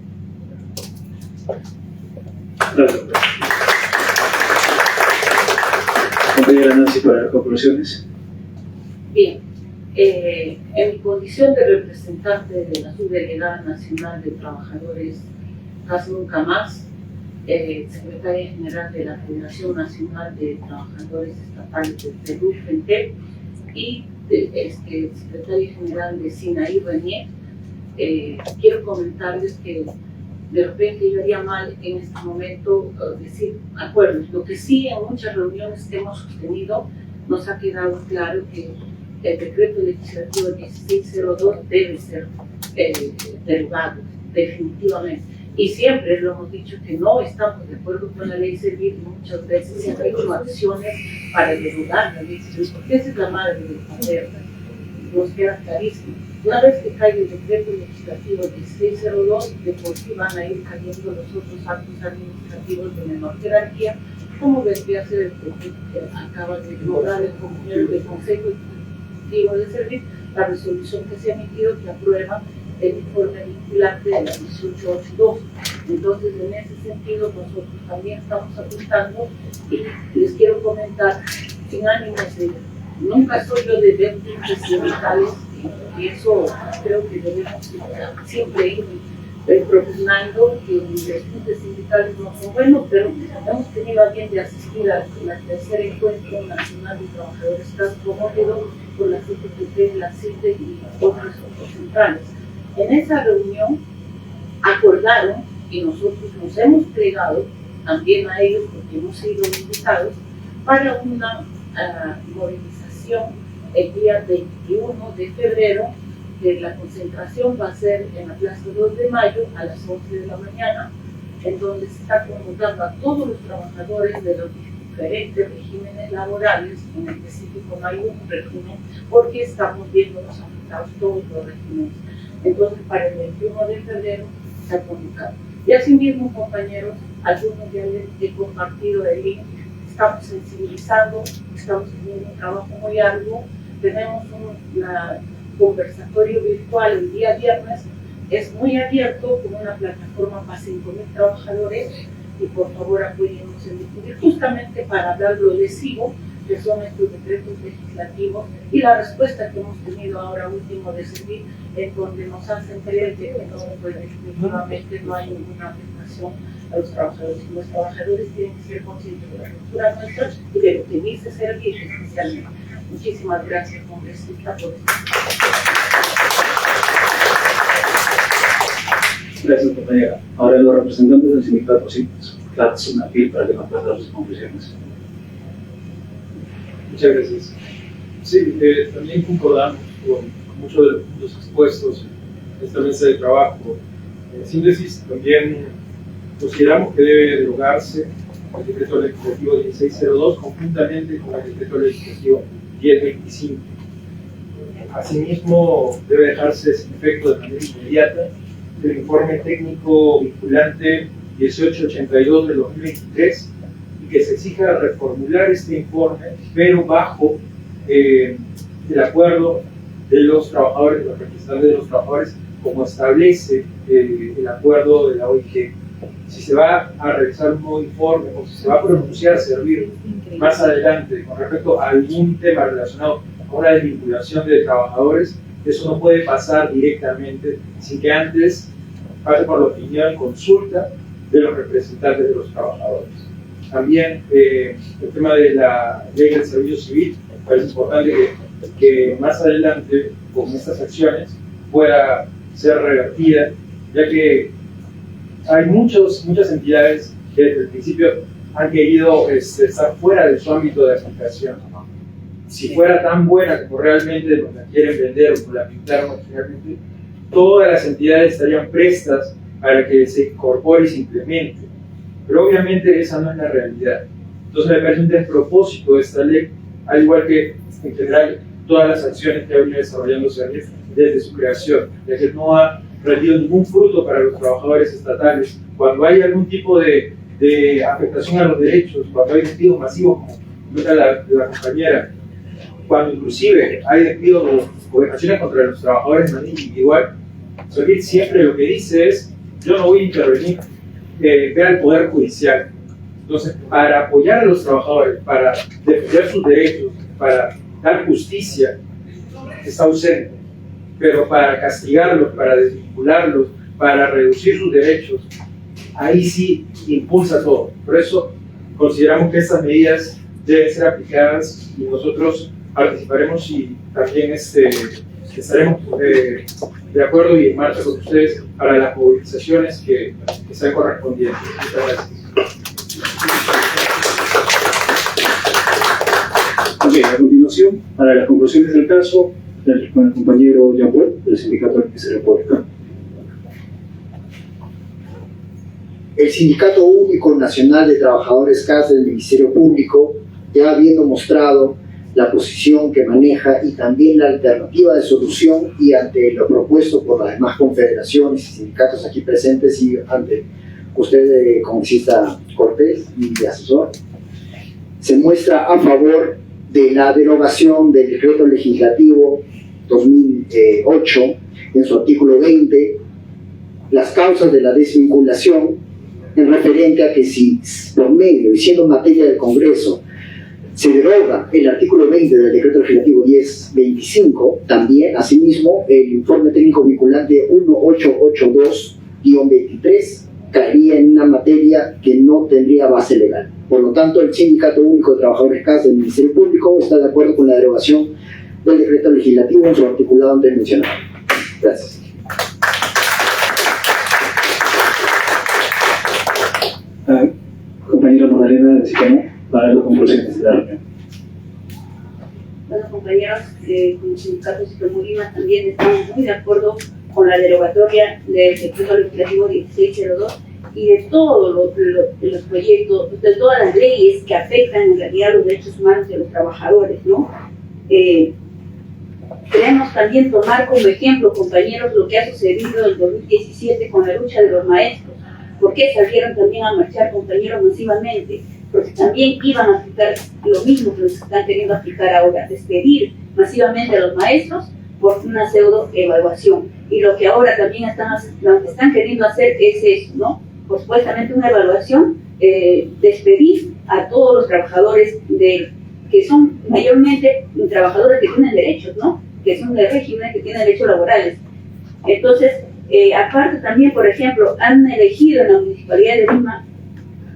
Gracias. Compañera Nancy, para las conclusiones. Bien, en mi condición de representante de la Subdelegada Nacional de Trabajadores Casi Nunca Más, secretaria general de la Federación Nacional de Trabajadores Estatales del Perú, FENTEP, y secretaria general de SINAI, RENIEC, quiero comentarles que de repente yo haría mal en este momento decir acuerdos. Lo que sí, en muchas reuniones que hemos sostenido, nos ha quedado claro que el decreto legislativo 1602 debe ser derogado, definitivamente. Y siempre lo hemos dicho que no estamos de acuerdo con la ley Servir, y muchas veces se han hecho acciones para derogar la ley Servir, porque esa es la madre del poder. Nos queda clarísimo. Una vez que caiga el decreto legislativo 1602, de por sí van a ir cayendo los otros actos administrativos de menor jerarquía, como vendría a ser el proyecto que acaba de lograr el compañero del Consejo Ejecutivo de Servir, la resolución que se ha emitido que aprueba el informe vinculante de la 1882. Entonces, en ese sentido, nosotros también estamos apuntando y les quiero comentar, sin ánimos de, nunca soy yo de ver tintes sindicales, y eso creo que debemos siempre ir propugnando que los disputas sindicales no son buenos, pero hemos tenido a bien de asistir a la tercer encuentro nacional de trabajadores promovido por la CTP, la CITE y otros centrales. En esa reunión acordaron, y nosotros nos hemos plegado también a ellos porque hemos sido invitados, para una movilización el día 21 de febrero, que la concentración va a ser en la Plaza 2 de Mayo a las 11 de la mañana, en donde se está convocando a todos los trabajadores de los diferentes regímenes laborales. En específico no hay un régimen, porque estamos viéndonos afectados todos los regímenes. Entonces, para el 21 de febrero se ha convocado. Y asimismo, compañeros, algunos ya les he compartido el link. Estamos sensibilizando, estamos haciendo un trabajo muy arduo. Tenemos un conversatorio virtual el día viernes, es muy abierto, con una plataforma para 5.000 trabajadores, y por favor apóyennos en difundir, justamente para hablar lo lesivo que son estos decretos legislativos y la respuesta que hemos tenido ahora último de servir, en donde nos hacen creer que definitivamente no hay ninguna afectación a los trabajadores. Y los trabajadores tienen que ser conscientes de la cultura nuestra y de lo que dice servir especialmente. Muchísimas gracias, congresista, por esto. Gracias, compañera. Ahora los representantes del sindicato hacen apil para que nos traigan sus conclusiones. Muchas gracias. Sí, también concordamos con muchos de los puntos expuestos en esta mesa de trabajo. En síntesis, también consideramos que debe derogarse el decreto legislativo 1602 conjuntamente con el decreto legislativo 1025. Asimismo, debe dejarse sin efecto de manera inmediata el informe técnico vinculante 1882 de 2023 y que se exija reformular este informe, pero bajo el acuerdo de los trabajadores, de los representantes de los trabajadores, como establece el acuerdo de la OIG. Si se va a realizar un nuevo informe o si se va a pronunciar, servir más adelante con respecto a algún tema relacionado con una desvinculación de trabajadores, eso no puede pasar directamente sin que antes pase por la opinión y consulta de los representantes de los trabajadores. También el tema de la ley del servicio civil, parece importante que más adelante con estas acciones pueda ser revertida, ya que hay muchas entidades que desde el principio han querido estar fuera de su ámbito de aplicación. Si fuera tan buena como realmente nos la quieren vender o la pintaron originalmente, todas las entidades estarían prestas para que se incorpore y se implemente. Pero obviamente esa no es la realidad. Entonces me parece un despropósito de esta ley, al igual que en general todas las acciones que ha venido desarrollándose desde su creación, ya que no ha rendido ningún fruto para los trabajadores estatales. Cuando hay algún tipo de afectación a los derechos, cuando hay despidos masivos, como comenta la compañera, cuando inclusive hay despidos o vejaciones contra los trabajadores de manera individual, Solís siempre lo que dice es: yo no voy a intervenir, ve al Poder Judicial. Entonces, para apoyar a los trabajadores, para defender sus derechos, para dar justicia, está ausente. Pero para castigarlos, para desvincularlos, para reducir sus derechos, ahí sí impulsa todo. Por eso consideramos que estas medidas deben ser aplicadas y nosotros participaremos y también estaremos de acuerdo y en marcha con ustedes para las movilizaciones que sean correspondientes. Muchas gracias. Ok, a continuación, para las conclusiones del caso, con el compañero Jean-Paul, del Sindicato Electricidad República. El Sindicato Único Nacional de Trabajadores CAS del Ministerio Público, ya habiendo mostrado la posición que maneja y también la alternativa de solución, y ante lo propuesto por las demás confederaciones y sindicatos aquí presentes y ante usted, congresista Cortés y asesor, se muestra a favor de la derogación del decreto legislativo 2008 en su artículo 20, las causas de la desvinculación, en referente a que si por medio y siendo materia del Congreso se deroga el artículo 20 del decreto legislativo 1025, también asimismo el informe técnico vinculante 1882 10-23 caería en una materia que no tendría base legal. Por lo tanto, el Sindicato Único de Trabajadores CAS del Ministerio Público está de acuerdo con la derogación del decreto legislativo en su articulado antes mencionado. Gracias. Compañera Magdalena del SICAMO, para las conclusiones de la reunión. Bueno, compañeros, como sindicato SICAMO Lima también estamos muy de acuerdo con la derogatoria del decreto legislativo 1602 y de todos los proyectos, de todas las leyes que afectan en realidad los derechos humanos de los trabajadores, ¿no? Queremos también tomar como ejemplo, compañeros, lo que ha sucedido en el 2017 con la lucha de los maestros. ¿Por qué salieron también a marchar, compañeros, masivamente? Porque también iban a aplicar lo mismo que nos están queriendo aplicar ahora, despedir masivamente a los maestros por una pseudo evaluación. Y lo que ahora también están queriendo hacer es eso, ¿no? Por supuestamente una evaluación, despedir a todos los trabajadores que son mayormente trabajadores que tienen derechos, ¿no? Que son de régimen, que tienen derechos laborales. Entonces, aparte también, por ejemplo, han elegido en la Municipalidad de Lima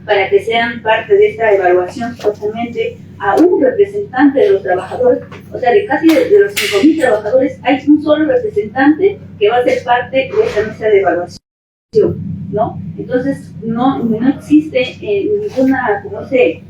para que sean parte de esta evaluación supuestamente a un representante de los trabajadores, o sea, de casi de los 5.000 trabajadores hay un solo representante que va a ser parte de esta mesa de evaluación, ¿no? Entonces, no existe ninguna, como se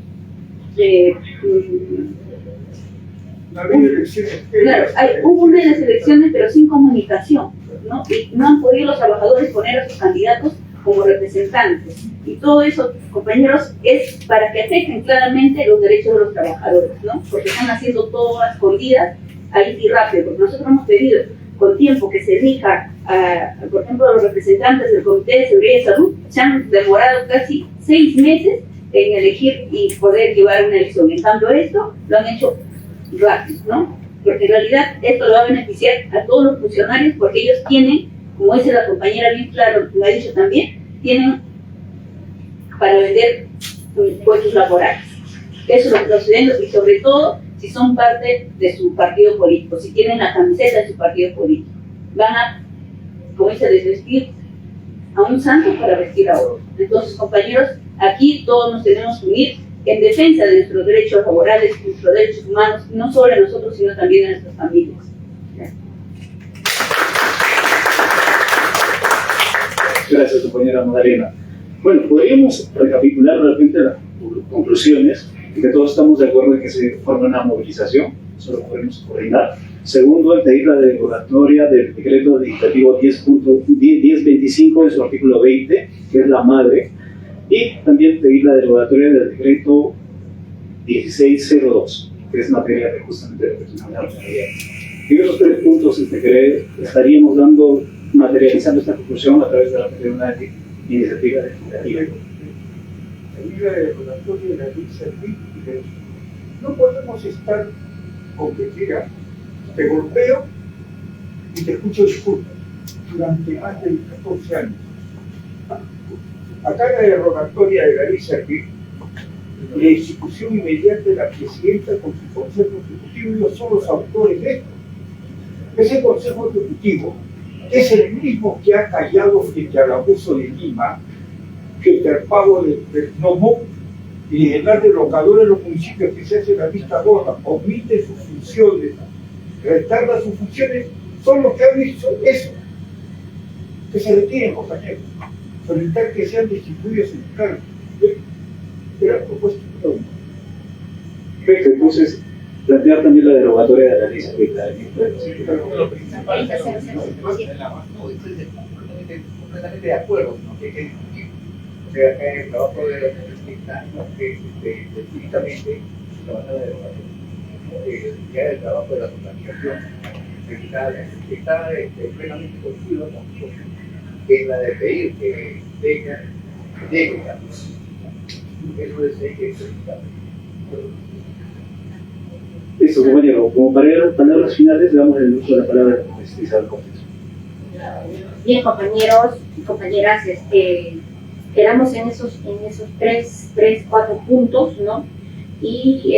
claro, hubo unas elecciones pero sin comunicación, ¿no? Y no han podido los trabajadores poner a sus candidatos como representantes. Y todo eso, compañeros, es para que afecten claramente los derechos de los trabajadores, ¿no? Porque están haciendo todo a escondidas, ahí y rápido. Porque nosotros hemos pedido con tiempo que se elija, por ejemplo, a los representantes del Comité de Seguridad y Salud, se han demorado casi 6 meses en elegir y poder llevar una elección. En cambio, esto lo han hecho rápido, ¿no? Porque en realidad esto lo va a beneficiar a todos los funcionarios porque ellos tienen, como dice la compañera bien claro, lo ha dicho también, tienen para vender puestos laborales. Eso es lo que está sucediendo y sobre todo si son parte de su partido político, si tienen la camiseta de su partido político. Van a, como dice, desvestir a un santo para vestir a otro. Entonces, compañeros, aquí todos nos tenemos que unir en defensa de nuestros derechos laborales, nuestros derechos humanos, no solo de nosotros, sino también de nuestras familias. Gracias, compañera Magdalena. Bueno, podríamos recapitular realmente las conclusiones, que todos estamos de acuerdo en que se forme una movilización, eso lo podemos coordinar. Segundo, el pedir la derogatoria del decreto legislativo 10.25 en su artículo 20, que es la madre, y también pedir la derogatoria del decreto 1602, que es materia de justamente de personalidad. En esos 3 puntos estaríamos materializando esta conclusión a través de una iniciativa legislativa. La derogatoria de la ley Servil, no podemos estar con que diga, te golpeo y te escucho disculpas durante más de 14 años. Acá en la derogatoria de la ley Servil, la ejecución inmediata de la presidenta con su consejo ejecutivo, ellos son los autores de esto. Ese consejo ejecutivo es el mismo que ha callado frente al abuso de Lima, frente al pago del gnomo y generar de locadores en los municipios que se hacen la vista gorda, omite sus funciones, retarda sus funciones, son los que han hecho eso. Que se retiren, compañeros, solicitar que sean destituidos en el cargo. Era propuesta. Perfecto, entonces plantear también la derogatoria de la ley Servil. Lo principal es completamente de acuerdo, ¿no? Que hay que discutir. O sea, acá el trabajo de los representantes que específicamente trabaja la derogatoria. Ya el trabajo de la organización está plenamente coincidido que es la de pedir que lleguen a eso es que explicar. Listo, compañero. Como palabras finales, le damos el uso de la palabra a Isabel Cortés. Bien, compañeros y compañeras, quedamos en esos 4 puntos, ¿no? Y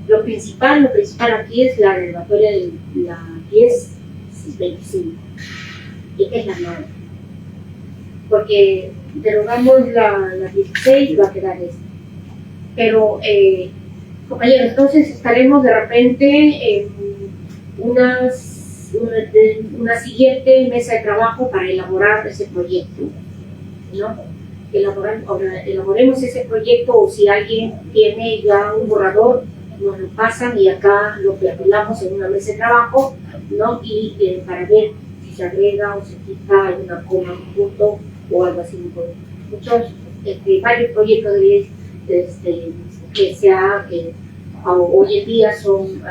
lo principal aquí es la derogatoria de la 10.25. y que es la nueva. Porque derogamos la 16 y va a quedar esta. Pero, compañeros, entonces estaremos de repente en una siguiente mesa de trabajo para elaborar ese proyecto, ¿no? Elaboremos ese proyecto, o si alguien tiene ya un borrador, nos lo pasan y acá lo perfilamos en una mesa de trabajo, ¿no? Y para ver si se agrega o se quita alguna coma, un punto o algo así. Muchos, varios proyectos que hoy en día son,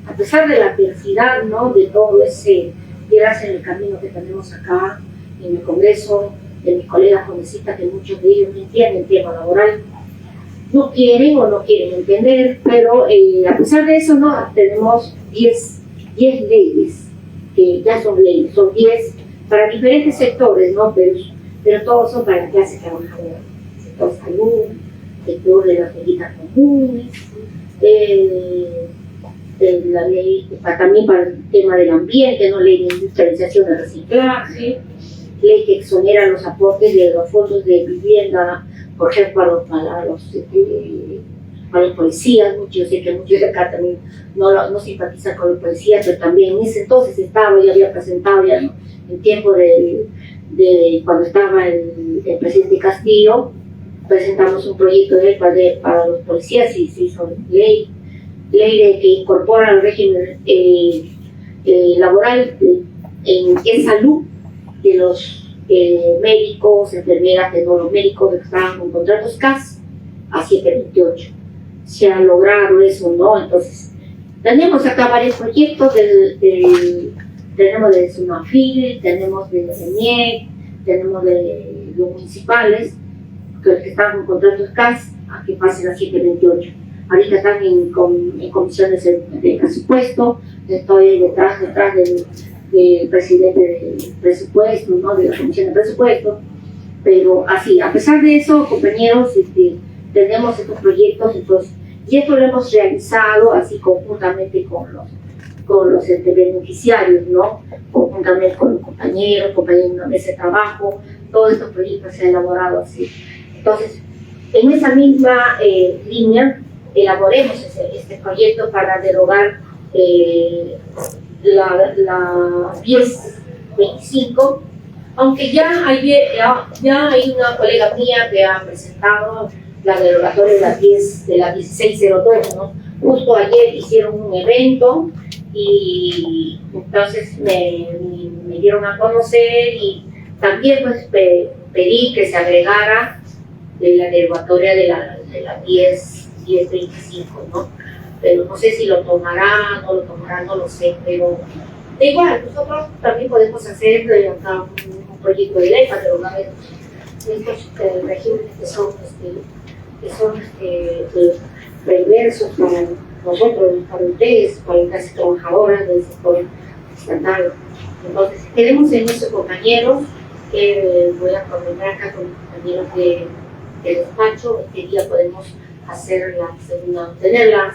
a pesar de la adversidad, ¿no? De todo ese en el camino que tenemos acá en el Congreso, de mis colegas congresistas, que muchos de ellos no entienden el tema laboral, no quieren entender, pero a pesar de eso, ¿no? Tenemos 10 leyes, que ya son leyes, son 10 para diferentes sectores, ¿no? Pero todos son para la clase trabajadora, sector salud, sector de las medidas comunes, la ley también para el tema del ambiente, ¿no? Ley de industrialización de reciclaje, ley que exonera los aportes de los fondos de vivienda, por ejemplo, para los policías. Yo sé que muchos de acá también no simpatizan con los policías, pero también en ese entonces ya había presentado ya en tiempo de cuando estaba el presidente Castillo, presentamos un proyecto de ley para los policías y se hizo ley que incorpora el régimen laboral en salud de los médicos, enfermeras, tecnólogos médicos que estaban con contratos CAS a 728. Se ha logrado eso, ¿no? Entonces, tenemos acá varios proyectos tenemos de Sunafil, tenemos de CENIEC, tenemos de los municipales que están con contratos CAS a que pasen a 728. Ahorita están en comisiones de presupuesto, estoy detrás del presidente del presupuesto, ¿no? De la comisión de presupuesto, pero así, a pesar de eso, compañeros, tenemos estos proyectos, entonces, y esto lo hemos realizado así conjuntamente con los beneficiarios, ¿no? Conjuntamente con los compañeros en una mesa de trabajo, todos estos proyectos se han elaborado así. Entonces, en esa misma línea, elaboremos este proyecto para derogar la 1025, aunque ya hay una colega mía que ha presentado la derogatoria de la 1602, ¿no? Justo ayer hicieron un evento y entonces me dieron a conocer, y también pues pedí que se agregara de la derogatoria de la 1025, ¿no? Pero no sé si lo tomará, no lo sé, pero da igual, nosotros también podemos hacer acá un proyecto de ley para derogar estos regímenes que son perversos para nosotros, para ustedes, para las clases trabajadoras del sector estatal. Entonces, quedemos en eso, compañeros, que voy a comentar acá con los compañeros de despacho. Este día podemos hacer tener la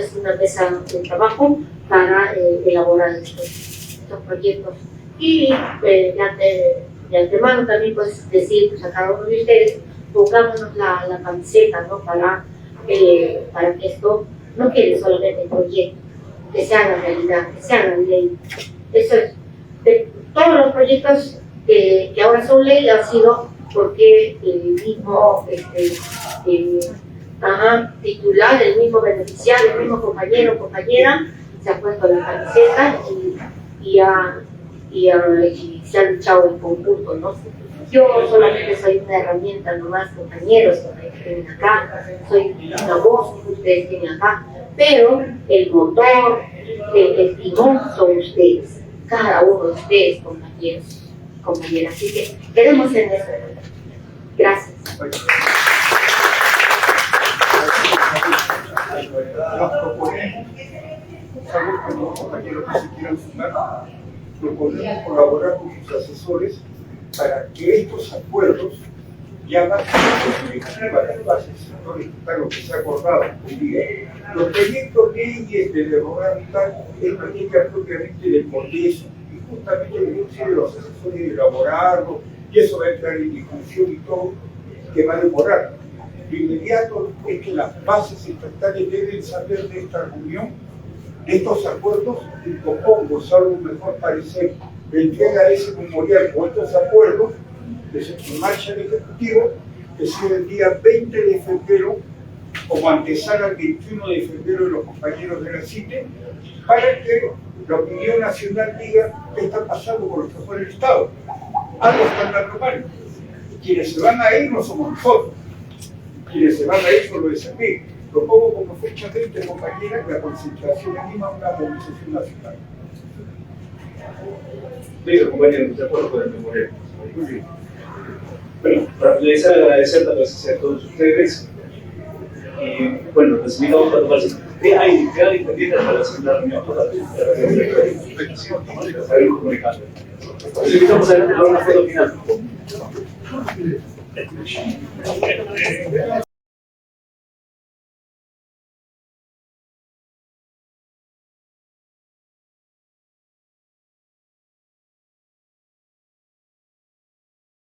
segunda mesa de trabajo para elaborar estos proyectos. Y de antemano también pues decir pues, a cada uno de ustedes, pongámonos la camiseta, ¿no? Para que esto no quede solamente en proyecto, que se haga realidad, que se haga ley. Eso es, de todos los proyectos que ahora son ley han sido porque el mismo titular, el mismo beneficiario, el mismo compañero o compañera se ha puesto la camiseta y se ha luchado en conjunto, ¿no? Yo solamente soy una herramienta nomás, compañeros que tienen acá, soy una voz que ustedes tienen acá, pero el motor, el timón son ustedes, cada uno de ustedes, compañeros, compañeras. Así que quedemos en eso. Gracias. Compañeros que se quieran sumar, proponemos colaborar con sus asesores para que estos acuerdos ya más efectiva las bases sectores para lo que se ha acordado hoy día. Los proyectos leyes de derogar tal es materia propiamente del Congreso, y justamente el inicio de los asesores de elaborarlo, y eso va a entrar en discusión y todo, que va a demorar. Lo inmediato es que las bases estatales deben saber de esta reunión, de estos acuerdos, y propongo, salvo mejor parecer, la entrega de ese memorial con estos acuerdos, que se marcha el Ejecutivo, que sea el día 20 de febrero, como antesala al 21 de febrero de los compañeros de la CITE, para que la opinión nacional diga qué está pasando con los trabajadores del Estado. Algo está andando mal. Quienes se van a ir no somos nosotros. Quienes se van a ir son los de Servir. Propongo como fecha 20, compañera, que la concentración anima una movilización nacional. Listo, compañeros, de acuerdo con el memorial. Muy bien. Bueno, para finalizar, agradecer la presencia de todos ustedes. Y bueno, recibimos cuando parece que hay pendientes para hacer la reunión total. Les invitamos a una foto final.